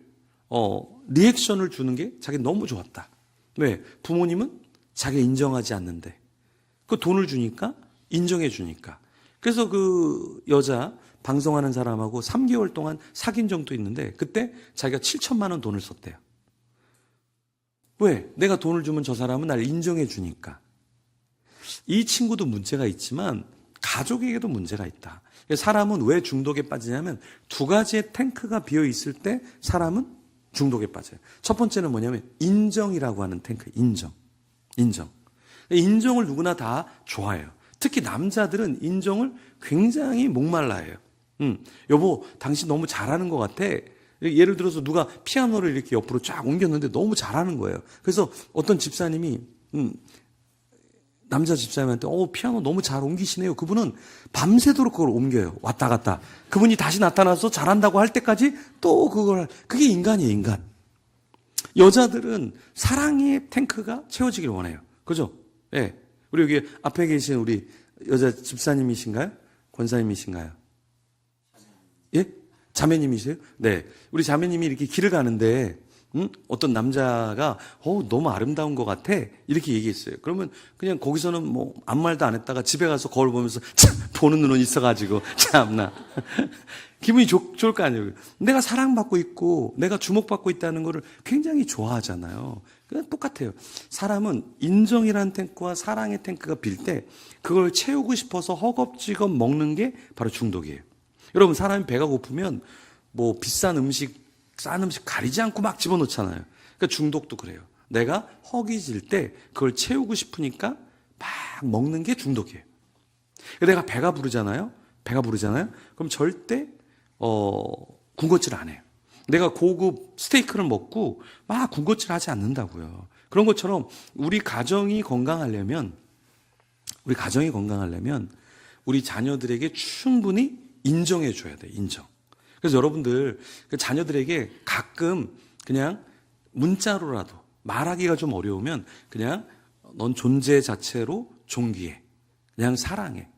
리액션을 주는 게 자기 너무 좋았다. 왜? 부모님은 자기 인정하지 않는데 그 돈을 주니까 인정해 주니까. 그래서 그 여자 방송하는 사람하고 3개월 동안 사귄 적도 있는데 그때 자기가 7천만 원 돈을 썼대요. 왜? 내가 돈을 주면 저 사람은 날 인정해 주니까. 이 친구도 문제가 있지만 가족에게도 문제가 있다. 사람은 왜 중독에 빠지냐면 두 가지의 탱크가 비어 있을 때 사람은 중독에 빠져요. 첫 번째는 뭐냐면 인정이라고 하는 탱크, 인정. 인정을 누구나 다 좋아해요. 특히 남자들은 인정을 굉장히 목말라해요. 여보, 당신 너무 잘하는 것 같아. 예를 들어서 누가 피아노를 이렇게 옆으로 쫙 옮겼는데 너무 잘하는 거예요. 그래서 어떤 집사님이 남자 집사님한테 피아노 너무 잘 옮기시네요. 그분은 밤새도록 그걸 옮겨요. 왔다 갔다. 그분이 다시 나타나서 잘한다고 할 때까지 또 그게 인간이에요, 인간. 여자들은 사랑의 탱크가 채워지길 원해요. 그죠? 예. 우리 여기 앞에 계신 우리 여자 집사님이신가요? 권사님이신가요? 예? 자매님이세요? 네. 우리 자매님이 이렇게 길을 가는데 어떤 남자가 너무 아름다운 것 같아 이렇게 얘기했어요. 그러면 그냥 거기서는 뭐 아무 말도 안 했다가 집에 가서 거울 보면서 참 보는 눈은 있어가지고 참나 기분이 좋을 거 아니에요. 내가 사랑받고 있고 내가 주목받고 있다는 거를 굉장히 좋아하잖아요. 그냥 똑같아요. 사람은 인정이라는 탱크와 사랑의 탱크가 빌 때 그걸 채우고 싶어서 허겁지겁 먹는 게 바로 중독이에요. 여러분, 사람이 배가 고프면 뭐 비싼 음식 싼 음식 가리지 않고 막 집어넣잖아요. 그러니까 중독도 그래요. 내가 허기질 때 그걸 채우고 싶으니까 막 먹는 게 중독이에요. 내가 배가 부르잖아요. 그럼 절대 군것질 안 해요. 내가 고급 스테이크를 먹고 막 군것질 하지 않는다고요. 그런 것처럼 우리 가정이 건강하려면 우리 자녀들에게 충분히 인정해 줘야 돼. 인정. 그래서 여러분들 자녀들에게 가끔 그냥 문자로라도 말하기가 좀 어려우면 그냥 넌 존재 자체로 존귀해. 그냥 사랑해.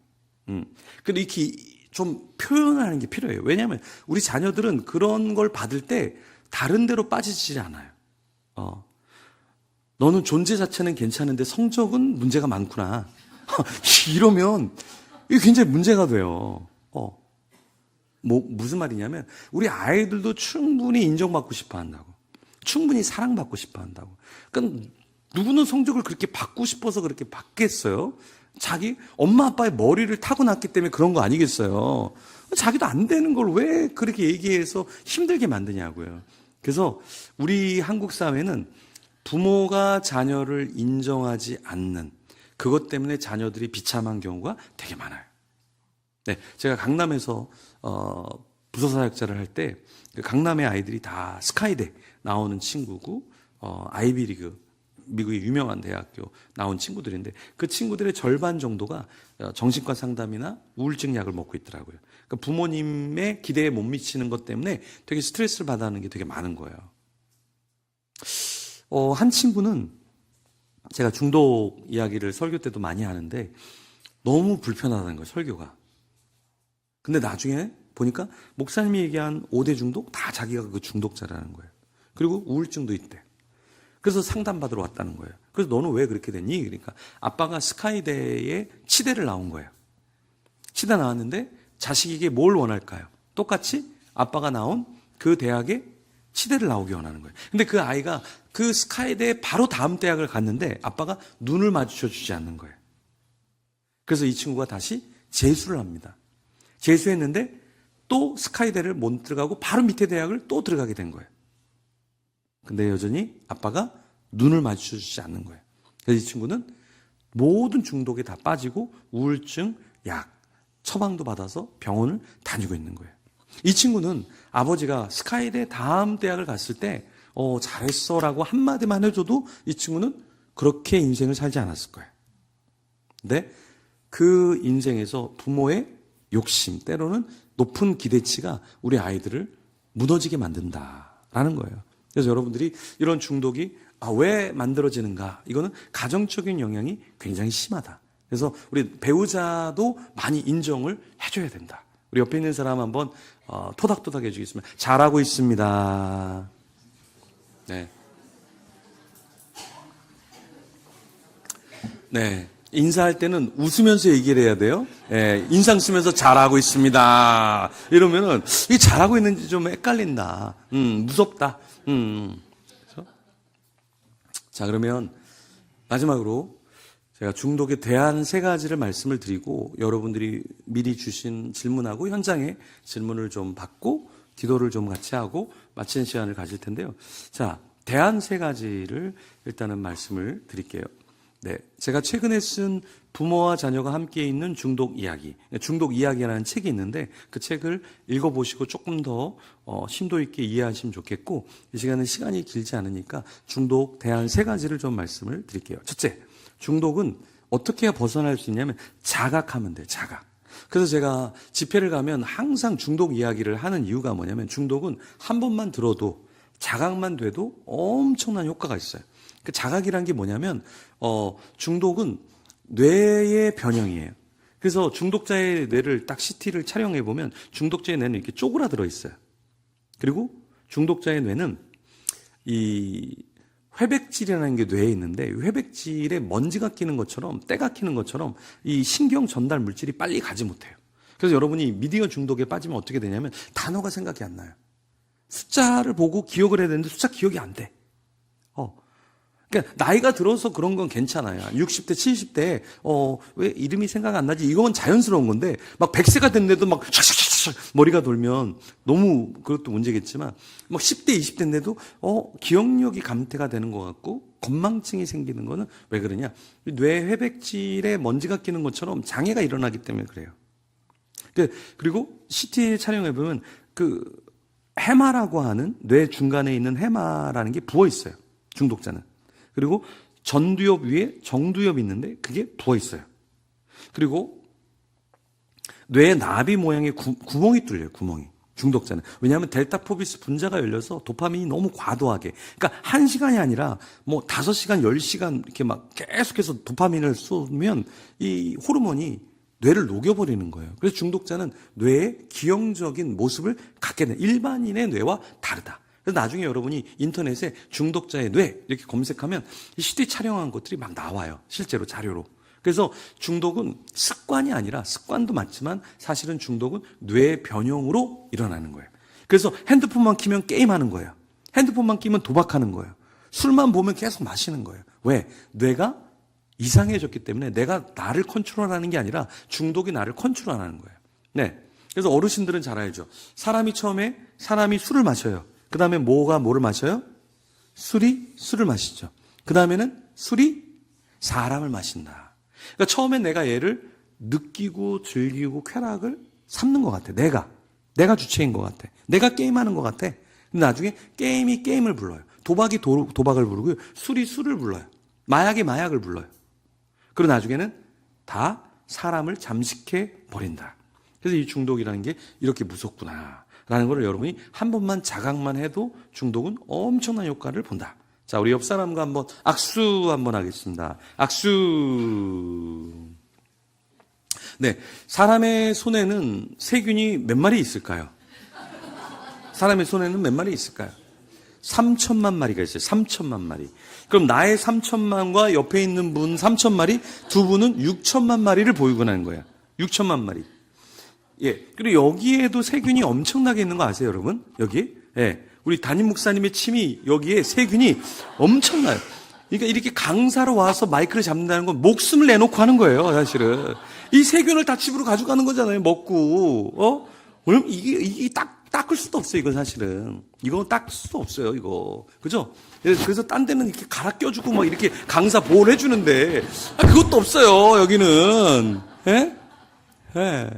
근데 이렇게 좀 표현하는 게 필요해요. 왜냐하면 우리 자녀들은 그런 걸 받을 때 다른 데로 빠지지 않아요. 너는 존재 자체는 괜찮은데 성적은 문제가 많구나. 이러면 이게 굉장히 문제가 돼요. 무슨 말이냐면 우리 아이들도 충분히 인정받고 싶어 한다고. 충분히 사랑받고 싶어 한다고. 그러니까 누구는 성적을 그렇게 받고 싶어서 그렇게 받겠어요? 자기 엄마 아빠의 머리를 타고났기 때문에 그런 거 아니겠어요? 자기도 안 되는 걸 왜 그렇게 얘기해서 힘들게 만드냐고요. 그래서 우리 한국 사회는 부모가 자녀를 인정하지 않는 그것 때문에 자녀들이 비참한 경우가 되게 많아요. 네, 제가 강남에서 부서사역자를 할 때 강남의 아이들이 다 스카이대 나오는 친구고 아이비리그 미국의 유명한 대학교 나온 친구들인데 그 친구들의 절반 정도가 정신과 상담이나 우울증 약을 먹고 있더라고요. 그러니까 부모님의 기대에 못 미치는 것 때문에 되게 스트레스를 받아하는 게 되게 많은 거예요. 한 친구는 제가 중독 이야기를 설교 때도 많이 하는데 너무 불편하다는 거예요, 설교가. 근데 나중에 보니까 목사님이 얘기한 5대 중독 다 자기가 그 중독자라는 거예요. 그리고 우울증도 있대. 그래서 상담받으러 왔다는 거예요. 그래서 너는 왜 그렇게 됐니? 그러니까 아빠가 스카이대에 치대를 나온 거예요. 치대 나왔는데 자식에게 뭘 원할까요? 똑같이 아빠가 나온 그 대학에 치대를 나오게 원하는 거예요. 근데 그 아이가 그 스카이대에 바로 다음 대학을 갔는데 아빠가 눈을 마주쳐 주지 않는 거예요. 그래서 이 친구가 다시 재수를 합니다. 재수했는데 또 스카이대를 못 들어가고 바로 밑에 대학을 또 들어가게 된 거예요. 근데 여전히 아빠가 눈을 마주쳐 주지 않는 거예요. 그래서 이 친구는 모든 중독에 다 빠지고 우울증, 약, 처방도 받아서 병원을 다니고 있는 거예요. 이 친구는 아버지가 스카이대 다음 대학을 갔을 때 잘했어 라고 한마디만 해줘도 이 친구는 그렇게 인생을 살지 않았을 거예요. 근데 그 인생에서 부모의 욕심, 때로는 높은 기대치가 우리 아이들을 무너지게 만든다라는 거예요. 그래서 여러분들이 이런 중독이 왜 만들어지는가? 이거는 가정적인 영향이 굉장히 심하다. 그래서 우리 배우자도 많이 인정을 해줘야 된다. 우리 옆에 있는 사람 한번 토닥토닥 해주겠습니다. 잘하고 있습니다. 네. 네. 인사할 때는 웃으면서 얘기를 해야 돼요. 예, 인상 쓰면서 잘하고 있습니다. 이러면은 이게 잘하고 있는지 좀 헷갈린다. 무섭다. 그래서 자, 그러면 마지막으로 제가 중독에 대한 세 가지를 말씀을 드리고 여러분들이 미리 주신 질문하고 현장에 질문을 좀 받고 기도를 좀 같이 하고 마치는 시간을 가질 텐데요. 자, 대안 세 가지를 일단은 말씀을 드릴게요. 네, 제가 최근에 쓴 부모와 자녀가 함께 있는 중독 이야기, 중독 이야기라는 책이 있는데 그 책을 읽어보시고 조금 더 심도 있게 이해하시면 좋겠고, 이 시간은 시간이 길지 않으니까 중독 대안 세 가지를 좀 말씀을 드릴게요. 첫째, 중독은 어떻게 해야 벗어날 수 있냐면 자각하면 돼요. 자각. 그래서 제가 집회를 가면 항상 중독 이야기를 하는 이유가 뭐냐면 중독은 한 번만 들어도 자각만 돼도 엄청난 효과가 있어요. 그 자각이란 게 뭐냐면 중독은 뇌의 변형이에요. 그래서 중독자의 뇌를 딱 CT를 촬영해 보면 중독자의 뇌는 이렇게 쪼그라들어 있어요. 그리고 중독자의 뇌는 이 회백질이라는 게 뇌에 있는데 회백질에 먼지가 끼는 것처럼 때가 끼는 것처럼 이 신경 전달 물질이 빨리 가지 못해요. 그래서 여러분이 미디어 중독에 빠지면 어떻게 되냐면 단어가 생각이 안 나요. 숫자를 보고 기억을 해야 되는데 숫자 기억이 안 돼. 그러니까 나이가 들어서 그런 건 괜찮아요. 60대, 70대 왜 이름이 생각 안 나지? 이건 자연스러운 건데 막 100세가 됐는데도 막 샥샥샥 머리가 돌면 너무 그것도 문제겠지만 막 10대, 20대인데도 기억력이 감퇴가 되는 것 같고 건망증이 생기는 거는 왜 그러냐? 뇌 회백질에 먼지가 끼는 것처럼 장애가 일어나기 때문에 그래요. 그리고 CT 촬영해 보면 그 해마라고 하는 뇌 중간에 있는 해마라는 게 부어 있어요. 중독자는. 그리고 전두엽 위에 정두엽이 있는데 그게 부어 있어요. 그리고 뇌의 나비 모양의 구멍이 뚫려요. 구멍이. 중독자는. 왜냐하면 델타 포비스 분자가 열려서 도파민이 너무 과도하게. 그러니까 1시간이 아니라 뭐 5시간, 10시간 이렇게 막 계속해서 도파민을 쏘면 이 호르몬이 뇌를 녹여버리는 거예요. 그래서 중독자는 뇌의 기형적인 모습을 갖게 된 일반인의 뇌와 다르다. 그래서 나중에 여러분이 인터넷에 중독자의 뇌 이렇게 검색하면 이 CT 촬영한 것들이 막 나와요. 실제로 자료로. 그래서 중독은 습관이 아니라 습관도 맞지만 사실은 중독은 뇌 변형으로 일어나는 거예요. 그래서 핸드폰만 키면 게임하는 거예요. 핸드폰만 끼면 도박하는 거예요. 술만 보면 계속 마시는 거예요. 왜? 뇌가 이상해졌기 때문에 내가 나를 컨트롤하는 게 아니라 중독이 나를 컨트롤하는 거예요. 네. 그래서 어르신들은 잘 알죠. 사람이 술을 마셔요. 그 다음에 뭐를 마셔요? 술이 술을 마시죠. 그 다음에는 술이 사람을 마신다. 그러니까 처음엔 내가 얘를 느끼고 즐기고 쾌락을 삼는 것 같아. 내가 주체인 것 같아. 내가 게임하는 것 같아. 근데 나중에 게임이 게임을 불러요. 도박이 도박을 부르고요. 술이 술을 불러요. 마약이 마약을 불러요. 그리고 나중에는 다 사람을 잠식해 버린다. 그래서 이 중독이라는 게 이렇게 무섭구나 라는 걸 여러분이 한 번만 자각만 해도 중독은 엄청난 효과를 본다. 자, 우리 옆 사람과 한번 악수 한번 하겠습니다. 악수. 네, 사람의 손에는 세균이 몇 마리 있을까요? 사람의 손에는 몇 마리 있을까요? 3천만 마리가 있어요. 3천만 마리. 그럼 나의 3천만과 옆에 있는 분 3천마리, 두 분은 6천만 마리를 보이고 나는 거예요. 6천만 마리. 예. 그리고 여기에도 세균이 엄청나게 있는 거 아세요, 여러분? 여기? 예. 우리 담임 목사님의 침이 여기에 세균이 엄청나요. 그러니까 이렇게 강사로 와서 마이크를 잡는다는 건 목숨을 내놓고 하는 거예요, 사실은. 이 세균을 다 집으로 가져가는 거잖아요, 먹고. 오늘 이게 닦을 수도 없어요, 이건 사실은. 이건 닦을 수도 없어요, 이거. 그죠? 그래서 딴 데는 이렇게 갈아 껴주고 막 이렇게 강사 보호를 해주는데, 그것도 없어요, 여기는. 예? 예.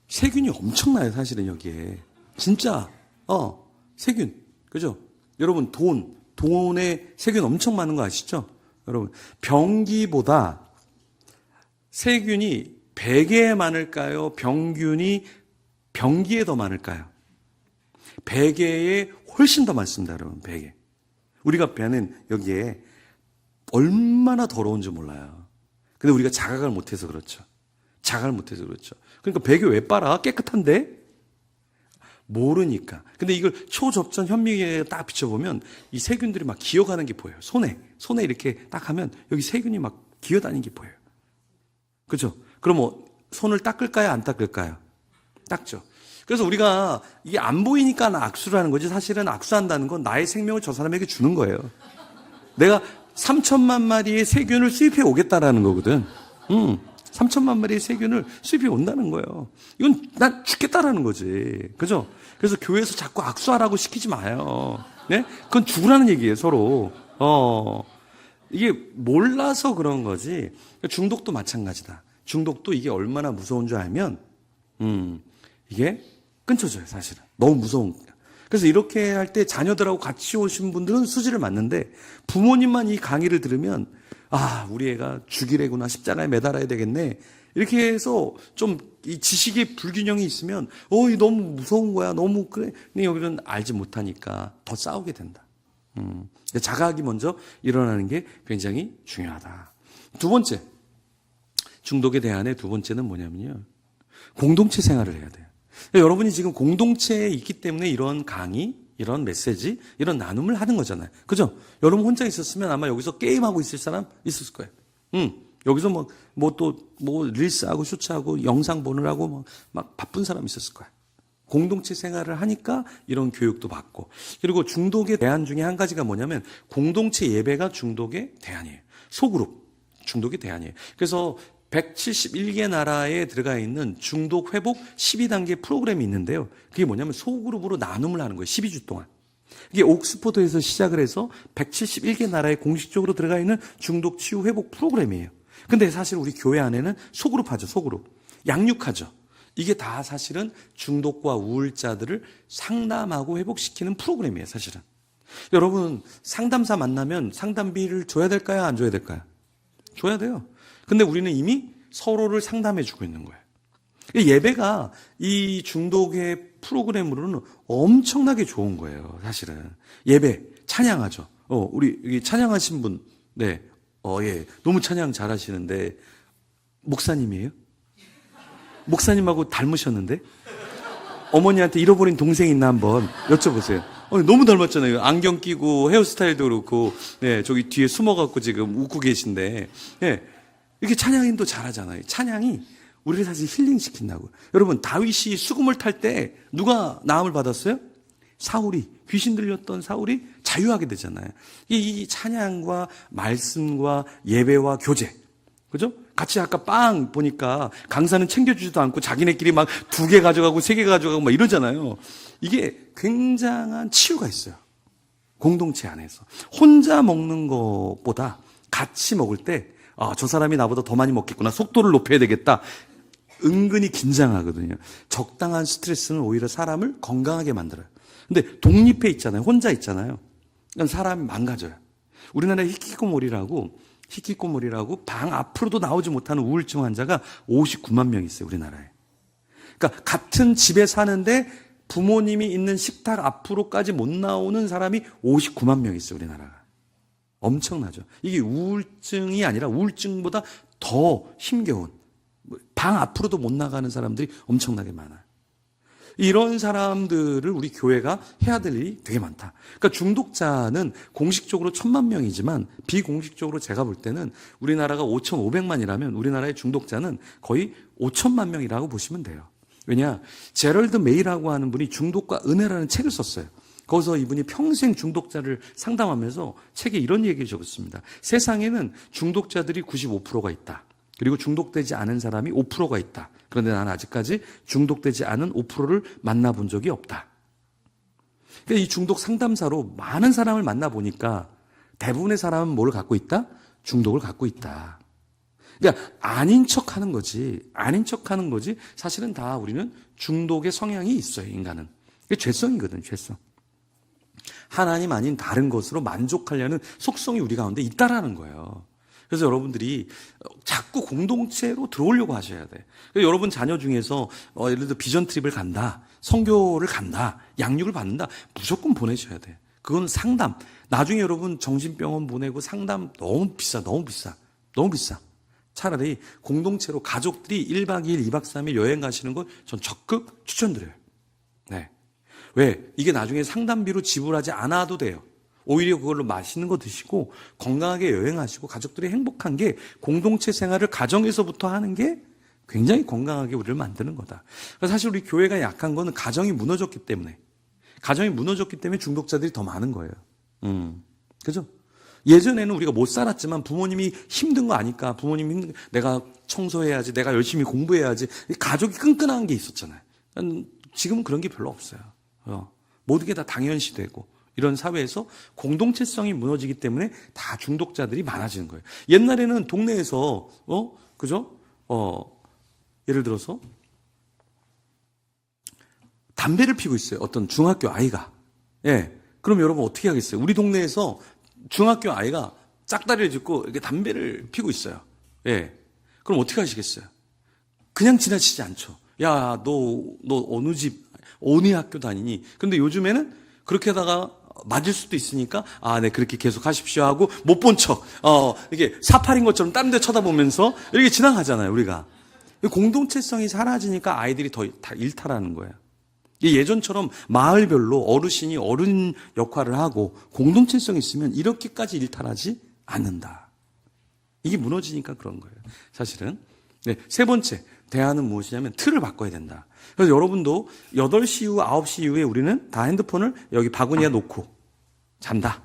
세균이 엄청나요, 사실은 여기에. 진짜, 세균. 그죠? 여러분, 돈에 세균 엄청 많은 거 아시죠? 여러분, 병기보다 세균이 베개에 많을까요? 병기에 더 많을까요? 베개에 훨씬 더 많습니다, 여러분, 베개. 우리가 배는 여기에 얼마나 더러운지 몰라요. 근데 우리가 자각을 못해서 그렇죠. 그러니까 베개 왜 빨아? 깨끗한데? 모르니까. 근데 이걸 초접전 현미경에 딱 비춰보면 이 세균들이 막 기어가는 게 보여요. 손에 이렇게 딱 하면 여기 세균이 막 기어다니는 게 보여요. 그죠? 그럼 손을 닦을까요? 안 닦을까요? 닦죠. 그래서 우리가 이게 안 보이니까 악수를 하는 거지 사실은 악수한다는 건 나의 생명을 저 사람에게 주는 거예요. 내가 3천만 마리의 세균을 수입해 오겠다라는 거거든. 3천만 마리의 세균을 수입해 온다는 거예요. 이건 난 죽겠다라는 거지. 그죠? 그래서 교회에서 자꾸 악수하라고 시키지 마요. 네? 그건 죽으라는 얘기예요, 서로. 이게 몰라서 그런 거지. 중독도 마찬가지다. 중독도 이게 얼마나 무서운 줄 알면, 이게 끊쳐져요, 사실은. 너무 무서운 거야. 그래서 이렇게 할 때 자녀들하고 같이 오신 분들은 수지를 맞는데 부모님만 이 강의를 들으면 우리 애가 죽이래구나, 십자가에 매달아야 되겠네. 이렇게 해서 좀 이 지식의 불균형이 있으면 이 너무 무서운 거야. 너무 그래. 근데 여기는 알지 못하니까 더 싸우게 된다. 자각이 먼저 일어나는 게 굉장히 중요하다. 두 번째, 중독에 대한의 두 번째는 뭐냐면요. 공동체 생활을 해야 돼요. 여러분이 지금 공동체에 있기 때문에 이런 강의, 이런 메시지, 이런 나눔을 하는 거잖아요. 그죠? 여러분 혼자 있었으면 아마 여기서 게임하고 있을 사람 있었을 거예요. 여기서 릴스하고 쇼츠하고 영상 보느라고 막 바쁜 사람 있었을 거예요. 공동체 생활을 하니까 이런 교육도 받고. 그리고 중독의 대안 중에 한 가지가 뭐냐면 공동체 예배가 중독의 대안이에요. 소그룹, 중독의 대안이에요. 그래서 171개 나라에 들어가 있는 중독 회복 12단계 프로그램이 있는데요. 그게 뭐냐면 소그룹으로 나눔을 하는 거예요. 12주 동안. 이게 옥스퍼드에서 시작을 해서 171개 나라에 공식적으로 들어가 있는 중독 치유 회복 프로그램이에요. 근데 사실 우리 교회 안에는 소그룹 하죠. 소그룹. 양육하죠. 이게 다 사실은 중독과 우울자들을 상담하고 회복시키는 프로그램이에요. 사실은. 여러분 상담사 만나면 상담비를 줘야 될까요? 안 줘야 될까요? 줘야 돼요. 근데 우리는 이미 서로를 상담해 주고 있는 거예요. 예배가 이 중독의 프로그램으로는 엄청나게 좋은 거예요. 사실은. 예배, 찬양하죠. 우리 여기 찬양하신 분, 네. 예. 너무 찬양 잘하시는데, 목사님이에요? 목사님하고 닮으셨는데? 어머니한테 잃어버린 동생 있나 한번 여쭤보세요. 너무 닮았잖아요. 안경 끼고 헤어스타일도 그렇고, 네. 저기 뒤에 숨어갖고 지금 웃고 계신데, 네. 이렇게 찬양인도 잘하잖아요. 찬양이 우리를 사실 힐링시킨다고. 여러분 다윗이 수금을 탈 때 누가 나음을 받았어요? 사울이, 귀신 들렸던 사울이 자유하게 되잖아요. 이 찬양과 말씀과 예배와 교제, 그죠? 같이 아까 빵 보니까 강사는 챙겨주지도 않고 자기네끼리 막 2개 가져가고 3개 가져가고 막 이러잖아요. 이게 굉장한 치유가 있어요. 공동체 안에서. 혼자 먹는 것보다 같이 먹을 때 저 사람이 나보다 더 많이 먹겠구나. 속도를 높여야 되겠다. 은근히 긴장하거든요. 적당한 스트레스는 오히려 사람을 건강하게 만들어요. 근데 독립해 있잖아요. 혼자 있잖아요. 그러니까 사람이 망가져요. 우리나라에 히키코모리라고 방 앞으로도 나오지 못하는 우울증 환자가 59만 명 있어요. 우리나라에. 그러니까 같은 집에 사는데 부모님이 있는 식탁 앞으로까지 못 나오는 사람이 59만 명 있어요. 우리나라가. 엄청나죠. 이게 우울증이 아니라 우울증보다 더 힘겨운, 방 앞으로도 못 나가는 사람들이 엄청나게 많아요. 이런 사람들을 우리 교회가 해야 될 일이 되게 많다. 그러니까 중독자는 공식적으로 1,000만 명이지만 비공식적으로 제가 볼 때는 우리나라가 5,500만이라면 우리나라의 중독자는 거의 5천만 명이라고 보시면 돼요. 왜냐? 제럴드 메이라고 하는 분이 중독과 은혜라는 책을 썼어요. 거기서 이분이 평생 중독자를 상담하면서 책에 이런 얘기를 적었습니다. 세상에는 중독자들이 95%가 있다. 그리고 중독되지 않은 사람이 5%가 있다. 그런데 나는 아직까지 중독되지 않은 5%를 만나본 적이 없다. 그러니까 이 중독 상담사로 많은 사람을 만나보니까 대부분의 사람은 뭘 갖고 있다? 중독을 갖고 있다. 그러니까 아닌 척하는 거지. 사실은 다 우리는 중독의 성향이 있어요. 인간은. 이게 죄성이거든요. 죄성. 하나님 아닌 다른 것으로 만족하려는 속성이 우리 가운데 있다라는 거예요. 그래서 여러분들이 자꾸 공동체로 들어오려고 하셔야 돼. 여러분 자녀 중에서 예를 들어 비전 트립을 간다, 선교를 간다, 양육을 받는다, 무조건 보내셔야 돼. 그건 상담. 나중에 여러분 정신병원 보내고 상담 너무 비싸. 차라리 공동체로 가족들이 1박 2일, 2박 3일 여행 가시는 걸 전 적극 추천드려요. 네. 왜? 이게 나중에 상담비로 지불하지 않아도 돼요. 오히려 그걸로 맛있는 거 드시고 건강하게 여행하시고 가족들이 행복한 게 공동체 생활을 가정에서부터 하는 게 굉장히 건강하게 우리를 만드는 거다. 사실 우리 교회가 약한 거는 가정이 무너졌기 때문에 중독자들이 더 많은 거예요. 그죠? 예전에는 우리가 못 살았지만 부모님이 힘든 거 아니까 부모님이 내가 청소해야지, 내가 열심히 공부해야지, 가족이 끈끈한 게 있었잖아요. 지금은 그런 게 별로 없어요. 모든 게 다 당연시되고 이런 사회에서 공동체성이 무너지기 때문에 다 중독자들이 많아지는 거예요. 옛날에는 동네에서 그죠? 예를 들어서 담배를 피고 있어요. 어떤 중학교 아이가. 예. 그럼 여러분 어떻게 하겠어요? 우리 동네에서 중학교 아이가 짝다리를 짚고 이렇게 담배를 피고 있어요. 예. 그럼 어떻게 하시겠어요? 그냥 지나치지 않죠. 야, 너 어느 집, 어느 학교 다니니? 근데 요즘에는 그렇게 하다가 맞을 수도 있으니까, 네, 그렇게 계속 하십시오 하고 못 본 척, 이게 사팔인 것처럼 다른 데 쳐다보면서 이렇게 지나가잖아요, 우리가. 공동체성이 사라지니까 아이들이 다 일탈하는 거예요. 예전처럼 마을별로 어르신이 어른 역할을 하고 공동체성이 있으면 이렇게까지 일탈하지 않는다. 이게 무너지니까 그런 거예요, 사실은. 네, 세 번째, 대안은 무엇이냐면 틀을 바꿔야 된다. 그래서 여러분도 8시 이후, 9시 이후에 우리는 다 핸드폰을 여기 바구니에 놓고 잔다.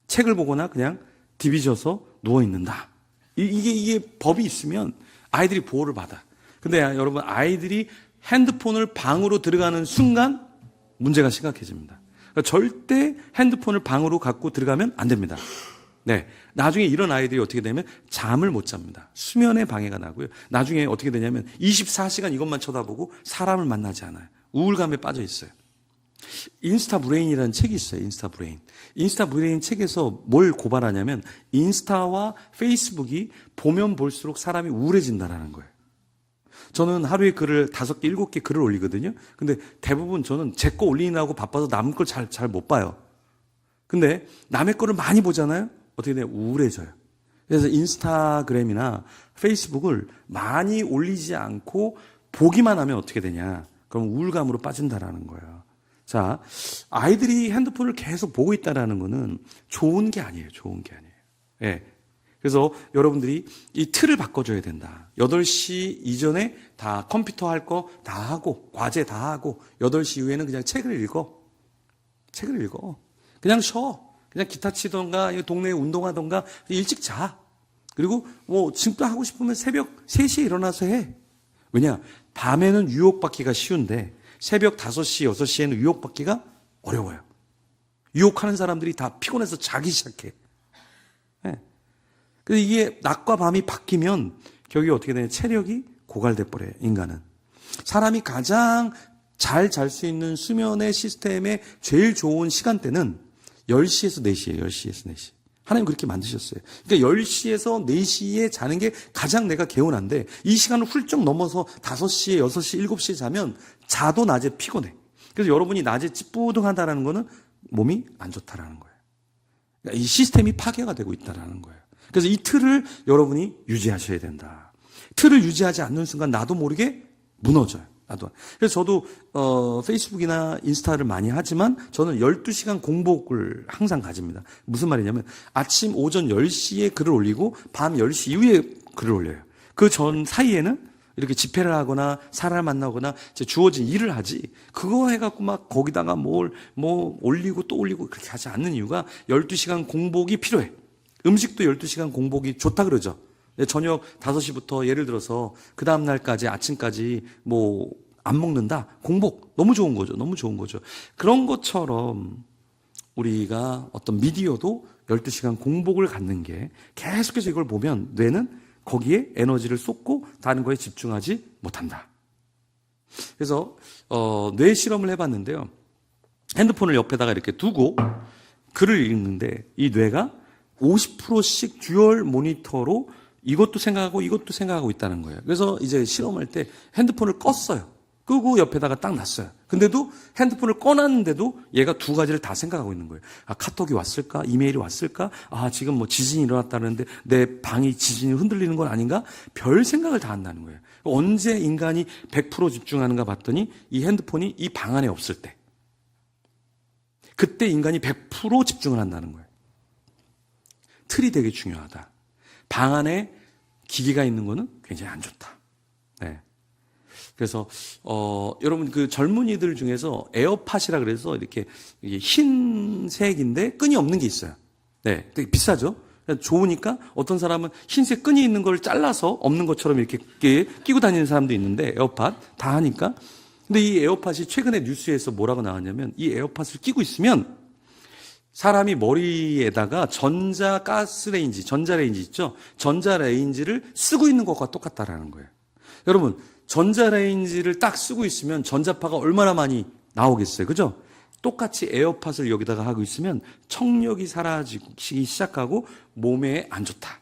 책을 보거나 그냥 디비져서 누워있는다. 이게 법이 있으면 아이들이 보호를 받아. 근데 여러분, 아이들이 핸드폰을 방으로 들어가는 순간 문제가 심각해집니다. 그러니까 절대 핸드폰을 방으로 갖고 들어가면 안 됩니다. 네, 나중에 이런 아이들이 어떻게 되면 잠을 못 잡니다. 수면에 방해가 나고요. 나중에 어떻게 되냐면 24시간 이것만 쳐다보고 사람을 만나지 않아요. 우울감에 빠져 있어요. 인스타 브레인이라는 책이 있어요. 인스타 브레인. 인스타 브레인 책에서 뭘 고발하냐면 인스타와 페이스북이 보면 볼수록 사람이 우울해진다라는 거예요. 저는 하루에 글을 5개, 7개 글을 올리거든요. 근데 대부분 저는 제 거 올리느라고 바빠서 남 걸 잘 못 봐요. 근데 남의 거를 많이 보잖아요. 어떻게 돼요? 우울해져요. 그래서 인스타그램이나 페이스북을 많이 올리지 않고 보기만 하면 어떻게 되냐? 그럼 우울감으로 빠진다라는 거예요. 자, 아이들이 핸드폰을 계속 보고 있다라는 거는 좋은 게 아니에요. 좋은 게 아니에요. 예. 그래서 여러분들이 이 틀을 바꿔줘야 된다. 8시 이전에 다 컴퓨터 할 거 다 하고, 과제 다 하고, 8시 이후에는 그냥 책을 읽어. 책을 읽어. 그냥 쉬어. 그냥 기타 치던가, 동네에 운동하던가, 일찍 자. 그리고 지금도 하고 싶으면 새벽 3시에 일어나서 해. 왜냐? 밤에는 유혹받기가 쉬운데, 새벽 5시, 6시에는 유혹받기가 어려워요. 유혹하는 사람들이 다 피곤해서 자기 시작해. 네. 그래서 이게 낮과 밤이 바뀌면 결국에 어떻게 되냐? 체력이 고갈돼 버려요, 인간은. 사람이 가장 잘 잘 수 있는 수면의 시스템의 제일 좋은 시간대는 10시에서 4시예요. 10시에서 4시. 하나님 그렇게 만드셨어요. 그러니까 10시에서 4시에 자는 게 가장 내가 개운한데 이 시간을 훌쩍 넘어서 5시에, 6시, 7시에 자면 자도 낮에 피곤해. 그래서 여러분이 낮에 찌뿌둥하다라는 거는 몸이 안 좋다라는 거예요. 그러니까 이 시스템이 파괴가 되고 있다라는 거예요. 그래서 이 틀을 여러분이 유지하셔야 된다. 틀을 유지하지 않는 순간 나도 모르게 무너져요. 그래서 저도 페이스북이나 인스타를 많이 하지만 저는 12시간 공복을 항상 가집니다. 무슨 말이냐면 아침 오전 10시에 글을 올리고 밤 10시 이후에 글을 올려요. 그 전 사이에는 이렇게 집회를 하거나 사람을 만나거나 주어진 일을 하지 그거 해갖고 막 거기다가 뭐 올리고 또 올리고 그렇게 하지 않는 이유가 12시간 공복이 필요해. 음식도 12시간 공복이 좋다 그러죠. 저녁 5시부터 예를 들어서 그 다음 날까지 아침까지 안 먹는다. 공복 너무 좋은 거죠. 너무 좋은 거죠. 그런 것처럼 우리가 어떤 미디어도 12시간 공복을 갖는 게 계속해서 이걸 보면 뇌는 거기에 에너지를 쏟고 다른 거에 집중하지 못한다. 그래서 뇌 실험을 해봤는데요. 핸드폰을 옆에다가 이렇게 두고 글을 읽는데 이 뇌가 50%씩 듀얼 모니터로 이것도 생각하고 있다는 거예요. 그래서 이제 실험할 때 핸드폰을 껐어요. 끄고 옆에다가 딱 놨어요. 근데도 핸드폰을 꺼놨는데도 얘가 2가지를 다 생각하고 있는 거예요. 카톡이 왔을까? 이메일이 왔을까? 지금 지진이 일어났다는데 내 방이 지진이 흔들리는 건 아닌가? 별 생각을 다 한다는 거예요. 언제 인간이 100% 집중하는가 봤더니 이 핸드폰이 이 방 안에 없을 때. 그때 인간이 100% 집중을 한다는 거예요. 틀이 되게 중요하다. 방 안에 기기가 있는 거는 굉장히 안 좋다. 네. 그래서 여러분 그 젊은이들 중에서 에어팟이라 그래서 이렇게 흰색인데 끈이 없는 게 있어요. 네, 되게 비싸죠? 좋으니까 어떤 사람은 흰색 끈이 있는 걸 잘라서 없는 것처럼 이렇게 끼고 다니는 사람도 있는데, 에어팟 다 하니까. 근데 이 에어팟이 최근에 뉴스에서 뭐라고 나왔냐면, 이 에어팟을 끼고 있으면 사람이 머리에다가 전자레인지 있죠? 전자레인지를 쓰고 있는 것과 똑같다라는 거예요. 여러분, 전자레인지를 딱 쓰고 있으면 전자파가 얼마나 많이 나오겠어요. 그죠? 똑같이 에어팟을 여기다가 하고 있으면 청력이 사라지기 시작하고 몸에 안 좋다.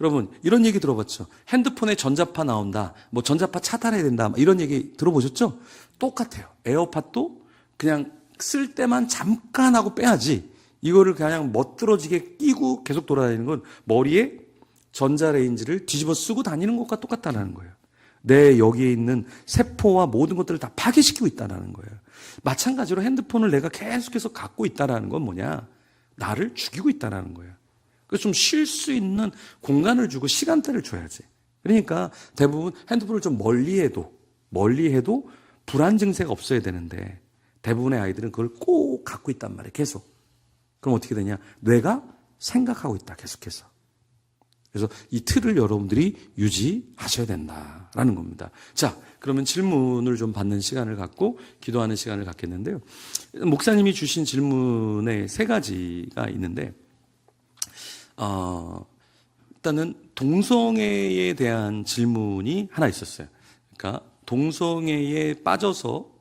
여러분, 이런 얘기 들어봤죠? 핸드폰에 전자파 나온다. 뭐 전자파 차단해야 된다. 이런 얘기 들어보셨죠? 똑같아요. 에어팟도 그냥 쓸 때만 잠깐 하고 빼야지. 이거를 그냥 멋들어지게 끼고 계속 돌아다니는 건 머리에 전자레인지를 뒤집어 쓰고 다니는 것과 똑같다는 거예요. 내 여기에 있는 세포와 모든 것들을 다 파괴시키고 있다는 거예요. 마찬가지로 핸드폰을 내가 계속해서 갖고 있다는 건 뭐냐? 나를 죽이고 있다는 거예요. 그래서 좀 쉴 수 있는 공간을 주고 시간대를 줘야지. 그러니까 대부분 핸드폰을 좀 멀리해도 불안 증세가 없어야 되는데 대부분의 아이들은 그걸 꼭 갖고 있단 말이에요. 계속. 그럼 어떻게 되냐? 뇌가 생각하고 있다. 계속해서. 그래서 이 틀을 여러분들이 유지하셔야 된다라는 겁니다. 자, 그러면 질문을 좀 받는 시간을 갖고 기도하는 시간을 갖겠는데요. 목사님이 주신 질문에 3가지가 있는데, 일단은 동성애에 대한 질문이 하나 있었어요. 그러니까 동성애에 빠져서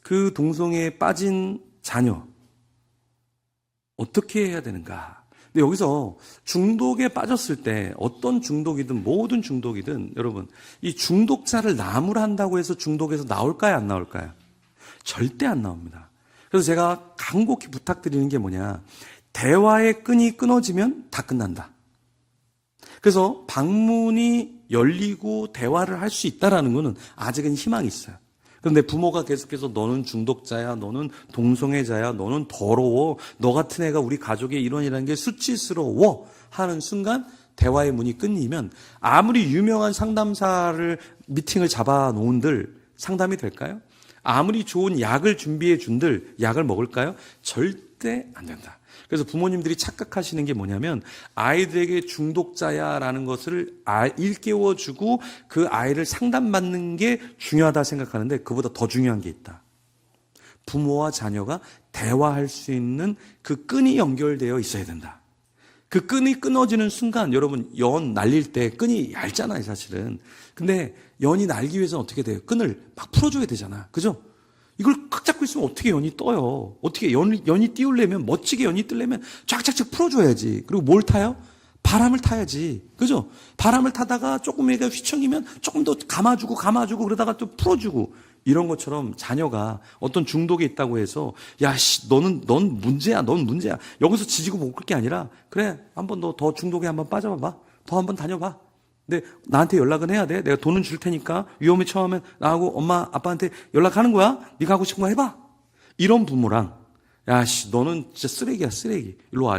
그 동성애에 빠진 자녀 어떻게 해야 되는가? 근데 여기서 중독에 빠졌을 때 어떤 중독이든 모든 중독이든 여러분 이 중독자를 나무란다고 해서 중독에서 나올까요? 안 나올까요? 절대 안 나옵니다. 그래서 제가 간곡히 부탁드리는 게 뭐냐? 대화의 끈이 끊어지면 다 끝난다. 그래서 방문이 열리고 대화를 할 수 있다라는 것은 아직은 희망이 있어요. 그런데 부모가 계속해서 너는 중독자야, 너는 동성애자야, 너는 더러워, 너 같은 애가 우리 가족의 일원이라는 게 수치스러워 하는 순간 대화의 문이 끊이면 아무리 유명한 상담사를 미팅을 잡아놓은들 상담이 될까요? 아무리 좋은 약을 준비해 준들 약을 먹을까요? 절대 안 된다. 그래서 부모님들이 착각하시는 게 뭐냐면 아이들에게 중독자야라는 것을 일깨워주고 그 아이를 상담받는 게 중요하다 생각하는데 그보다 더 중요한 게 있다. 부모와 자녀가 대화할 수 있는 그 끈이 연결되어 있어야 된다. 그 끈이 끊어지는 순간 여러분 연 날릴 때 끈이 얇잖아요 사실은. 근데 연이 날기 위해서는 어떻게 돼요? 끈을 막 풀어줘야 되잖아. 그죠? 이걸 꽉 잡고 있으면 어떻게 연이 떠요? 어떻게 연이 띄우려면 멋지게 연이 뜨려면 쫙쫙쫙 풀어줘야지. 그리고 뭘 타요? 바람을 타야지. 그죠? 바람을 타다가 조금 얘가 휘청이면 조금 더 감아주고 그러다가 또 풀어주고 이런 것처럼 자녀가 어떤 중독에 있다고 해서 넌 문제야. 여기서 지지고 못 갈 게 아니라 그래 한번 너 더 중독에 한번 빠져봐봐. 더 한번 다녀봐. 근데 나한테 연락은 해야 돼. 내가 돈은 줄 테니까 위험에 처하면 나하고 엄마 아빠한테 연락하는 거야. 네가 하고 싶은 거 해봐. 이런 부모랑 너는 진짜 쓰레기야 쓰레기. 일로 와.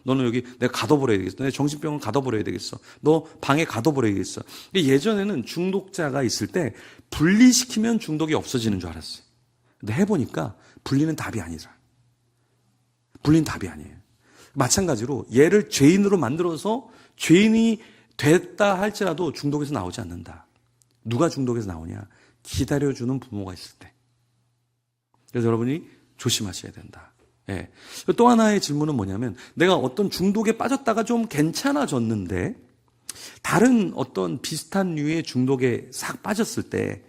너는 여기 내가 가둬버려야 되겠어. 내 정신병원 가둬버려야 되겠어. 너 방에 가둬버려야 되겠어. 예전에는 중독자가 있을 때 분리시키면 중독이 없어지는 줄 알았어요. 근데 해보니까 분리는 답이 아니더라. 분리는 답이 아니에요. 마찬가지로 얘를 죄인으로 만들어서 죄인이 됐다 할지라도 중독에서 나오지 않는다. 누가 중독에서 나오냐? 기다려주는 부모가 있을 때. 그래서 여러분이 조심하셔야 된다. 예. 또 하나의 질문은 뭐냐면 내가 어떤 중독에 빠졌다가 좀 괜찮아졌는데 다른 어떤 비슷한 류의 중독에 싹 빠졌을 때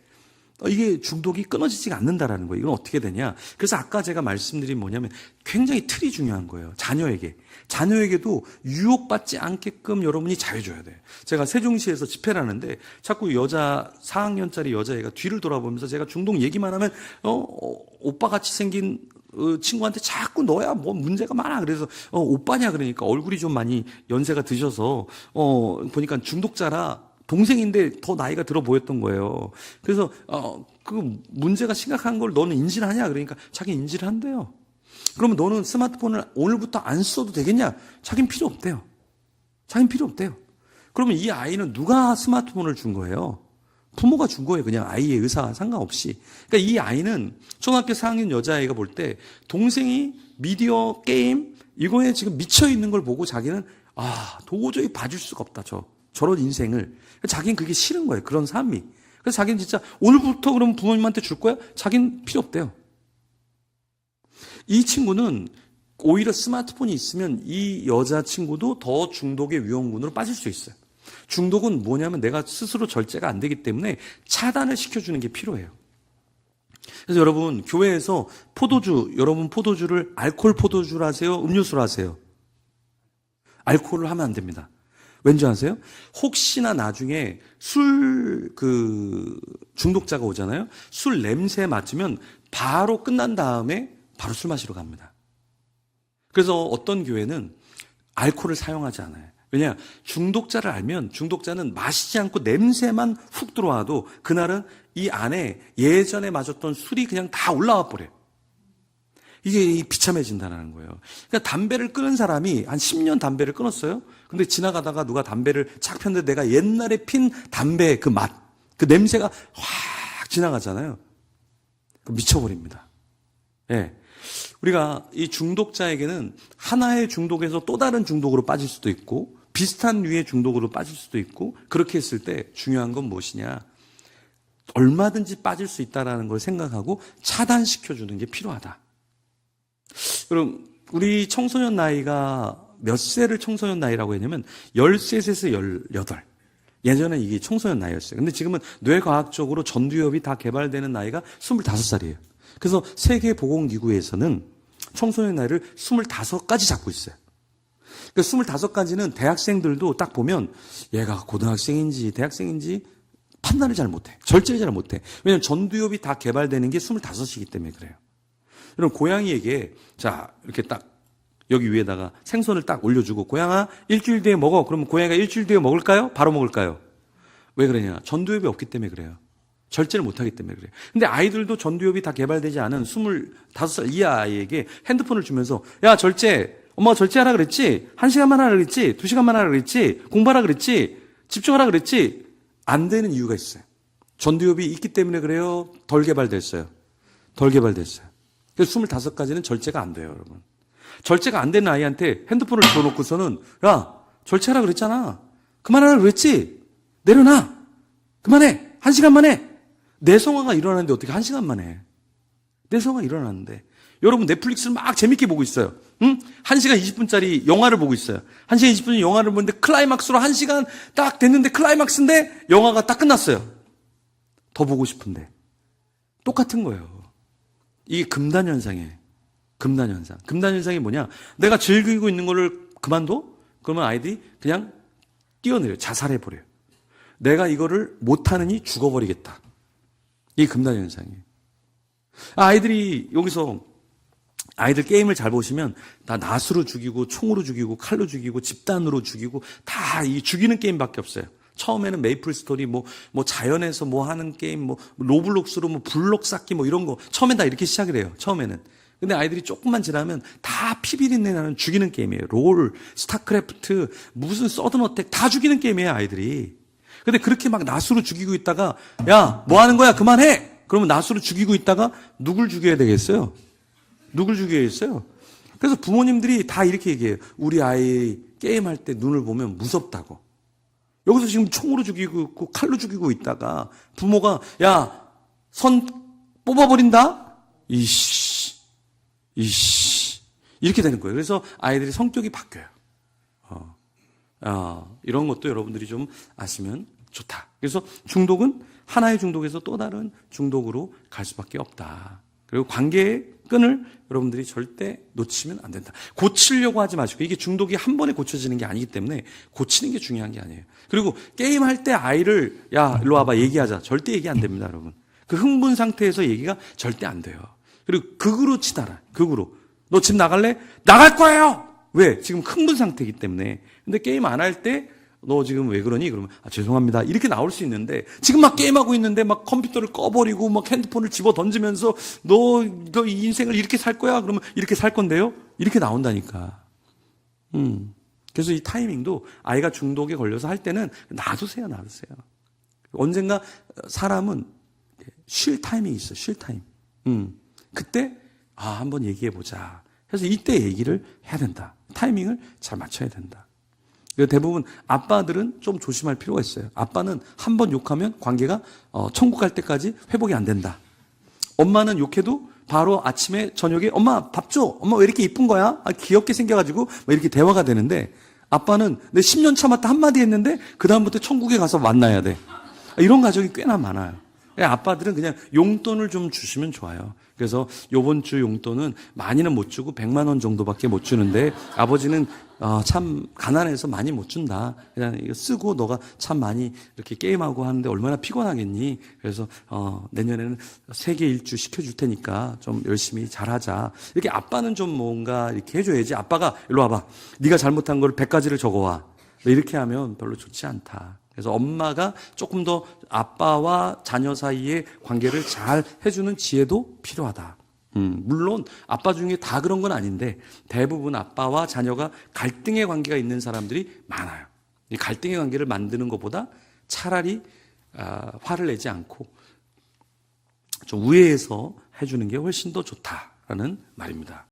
이게 중독이 끊어지지가 않는다라는 거예요. 이건 어떻게 되냐? 그래서 아까 제가 말씀드린 뭐냐면 굉장히 틀이 중요한 거예요. 자녀에게도 유혹받지 않게끔 여러분이 잘해줘야 돼요. 제가 세종시에서 집회를 하는데 자꾸 4학년짜리 여자애가 뒤를 돌아보면서 제가 중독 얘기만 하면 오빠같이 생긴 친구한테 자꾸 너야 뭐 문제가 많아. 그래서 오빠냐 그러니까 얼굴이 좀 많이 연세가 드셔서 보니까 중독자라 동생인데 더 나이가 들어 보였던 거예요. 그래서 그 문제가 심각한 걸 너는 인지를 하냐? 그러니까 자기 인지를 한대요. 그러면 너는 스마트폰을 오늘부터 안 써도 되겠냐? 자기는 필요 없대요. 그러면 이 아이는 누가 스마트폰을 준 거예요? 부모가 준 거예요. 그냥 아이의 의사와 상관없이. 그러니까 이 아이는 초등학교 4학년 여자아이가 볼 때 동생이 미디어 게임 이거에 지금 미쳐 있는 걸 보고 자기는 도저히 봐줄 수가 없다. 저런 인생을. 자기는 그게 싫은 거예요. 그런 삶이. 그래서 자기는 진짜 오늘부터 그러면 부모님한테 줄 거야? 자기는 필요 없대요. 이 친구는 오히려 스마트폰이 있으면 이 여자친구도 더 중독의 위험군으로 빠질 수 있어요. 중독은 뭐냐면 내가 스스로 절제가 안 되기 때문에 차단을 시켜주는 게 필요해요. 그래서 여러분 교회에서 여러분 포도주를 알코올 포도주를 하세요? 음료수로 하세요? 알코올을 하면 안 됩니다. 왠지 아세요? 혹시나 나중에 술 중독자가 오잖아요. 술 냄새 맡으면 바로 끝난 다음에 바로 술 마시러 갑니다. 그래서 어떤 교회는 알코올을 사용하지 않아요. 왜냐? 중독자를 알면 중독자는 마시지 않고 냄새만 훅 들어와도 그날은 이 안에 예전에 마셨던 술이 그냥 다 올라와 버려요. 이게 비참해진다는 거예요. 그러니까 담배를 끊은 사람이 한 10년 담배를 끊었어요. 근데 지나가다가 누가 담배를 착 폈는데 내가 옛날에 핀 담배의 그 맛, 그 냄새가 확 지나가잖아요. 미쳐버립니다. 예. 우리가 이 중독자에게는 하나의 중독에서 또 다른 중독으로 빠질 수도 있고 비슷한 류의 중독으로 빠질 수도 있고 그렇게 했을 때 중요한 건 무엇이냐? 얼마든지 빠질 수 있다는 걸 생각하고 차단시켜주는 게 필요하다. 그럼 우리 청소년 나이가 몇 세를 청소년 나이라고 했냐면 13세에서 18. 예전에 이게 청소년 나이였어요. 근데 지금은 뇌과학적으로 전두엽이 다 개발되는 나이가 25살이에요. 그래서 세계보건기구에서는 청소년 나이를 25까지 잡고 있어요. 그러니까 25까지는 대학생들도 딱 보면 얘가 고등학생인지 대학생인지 판단을 잘 못해. 절제를 잘 못해. 왜냐하면 전두엽이 다 개발되는 게 25이기 때문에 그래요. 여러분 고양이에게 이렇게 딱 여기 위에다가 생선을 딱 올려주고 고양아 일주일 뒤에 먹어. 그러면 고양이가 일주일 뒤에 먹을까요? 바로 먹을까요? 왜 그러냐? 전두엽이 없기 때문에 그래요. 절제를 못하기 때문에 그래요. 근데 아이들도 전두엽이 다 개발되지 않은 25살 이하 아이에게 핸드폰을 주면서 야 엄마가 절제하라 그랬지? 1시간만 하라 그랬지? 2시간만 하라 그랬지? 공부하라 그랬지? 집중하라 그랬지? 안 되는 이유가 있어요. 전두엽이 있기 때문에 그래요? 덜 개발됐어요. 그래서 25까지는 절제가 안 돼요, 여러분. 절제가 안 되는 아이한테 핸드폰을 줘놓고서는 야, 절제하라 그랬잖아. 그만하라 그랬지? 내려놔. 그만해. 1시간만 해. 내성화가 일어나는데 어떻게 1시간만 해? 내성화가 일어나는데. 여러분 넷플릭스를 막 재밌게 보고 있어요. 응? 1시간 20분짜리 영화를 보고 있어요. 1시간 20분 영화를 보는데 클라이막스로 1시간 딱 됐는데 클라이막스인데 영화가 딱 끝났어요. 더 보고 싶은데. 똑같은 거예요. 이게 금단현상이에요. 금단현상. 금단현상이 뭐냐? 내가 즐기고 있는 거를 그만둬? 그러면 아이들이 그냥 뛰어내려요. 자살해버려요. 내가 이거를 못하느니 죽어버리겠다. 이게 금단현상이에요. 아이들이 여기서 아이들 게임을 잘 보시면 다 낫으로 죽이고 총으로 죽이고 칼로 죽이고 집단으로 죽이고 다 이 죽이는 게임밖에 없어요. 처음에는 메이플 스토리 뭐 자연에서 뭐 하는 게임 뭐 로블록스로 뭐 블록 쌓기 뭐 이런 거 처음엔 다 이렇게 시작을 해요. 처음에는. 근데 아이들이 조금만 지나면 다 피비린내 나는 죽이는 게임이에요. 롤, 스타크래프트, 무슨 서든어택 다 죽이는 게임이에요, 아이들이. 근데 그렇게 막 낫으로 죽이고 있다가 야, 뭐 하는 거야? 그만해. 그러면 낫으로 죽이고 있다가 누굴 죽여야 되겠어요? 누굴 죽여야겠어요? 그래서 부모님들이 다 이렇게 얘기해요. 우리 아이 게임할 때 눈을 보면 무섭다고. 여기서 지금 총으로 죽이고 있고 칼로 죽이고 있다가 부모가 야, 선 뽑아버린다? 이씨 이렇게 되는 거예요. 그래서 아이들이 성격이 바뀌어요. 이런 것도 여러분들이 좀 아시면 좋다. 그래서 중독은 하나의 중독에서 또 다른 중독으로 갈 수밖에 없다. 그리고 관계의 끈을 여러분들이 절대 놓치면 안 된다. 고치려고 하지 마시고 이게 중독이 한 번에 고쳐지는 게 아니기 때문에 고치는 게 중요한 게 아니에요. 그리고 게임할 때 아이를 야 일로 와봐 얘기하자. 절대 얘기 안 됩니다, 여러분. 그 흥분 상태에서 얘기가 절대 안 돼요. 그리고 극으로 치달아. 극으로. 너 집 나갈래? 나갈 거예요. 왜? 지금 흥분 상태이기 때문에. 근데 게임 안 할 때 너 지금 왜 그러니? 그러면 죄송합니다. 이렇게 나올 수 있는데 지금 막 게임하고 있는데 막 컴퓨터를 꺼버리고 막 핸드폰을 집어 던지면서 너 이 인생을 이렇게 살 거야? 그러면 이렇게 살 건데요? 이렇게 나온다니까. 그래서 이 타이밍도 아이가 중독에 걸려서 할 때는 놔두세요. 언젠가 사람은 쉴 타이밍이 있어, 쉴 타임. 그때, 한번 얘기해보자. 그래서 이때 얘기를 해야 된다. 타이밍을 잘 맞춰야 된다. 대부분 아빠들은 좀 조심할 필요가 있어요. 아빠는 한 번 욕하면 관계가 천국 갈 때까지 회복이 안 된다. 엄마는 욕해도 바로 아침에 저녁에 엄마 밥 줘. 엄마 왜 이렇게 이쁜 거야? 귀엽게 생겨가지고 이렇게 대화가 되는데 아빠는 내 10년 참았다 한마디 했는데 그 다음부터 천국에 가서 만나야 돼. 이런 가정이 꽤나 많아요. 아빠들은 그냥 용돈을 좀 주시면 좋아요. 그래서 요번 주 용돈은 많이는 못 주고 100만 원 정도밖에 못 주는데 아버지는 참 가난해서 많이 못 준다. 그냥 이거 쓰고 너가 참 많이 이렇게 게임하고 하는데 얼마나 피곤하겠니? 그래서 내년에는 세계 일주 시켜줄 테니까 좀 열심히 잘하자. 이렇게 아빠는 좀 뭔가 이렇게 해줘야지. 아빠가 일로 와봐. 네가 잘못한 걸 100가지를 적어와. 이렇게 하면 별로 좋지 않다. 그래서 엄마가 조금 더 아빠와 자녀 사이의 관계를 잘 해주는 지혜도 필요하다. 물론 아빠 중에 다 그런 건 아닌데 대부분 아빠와 자녀가 갈등의 관계가 있는 사람들이 많아요. 이 갈등의 관계를 만드는 것보다 차라리 화를 내지 않고 좀 우애해서 해주는 게 훨씬 더 좋다라는 말입니다.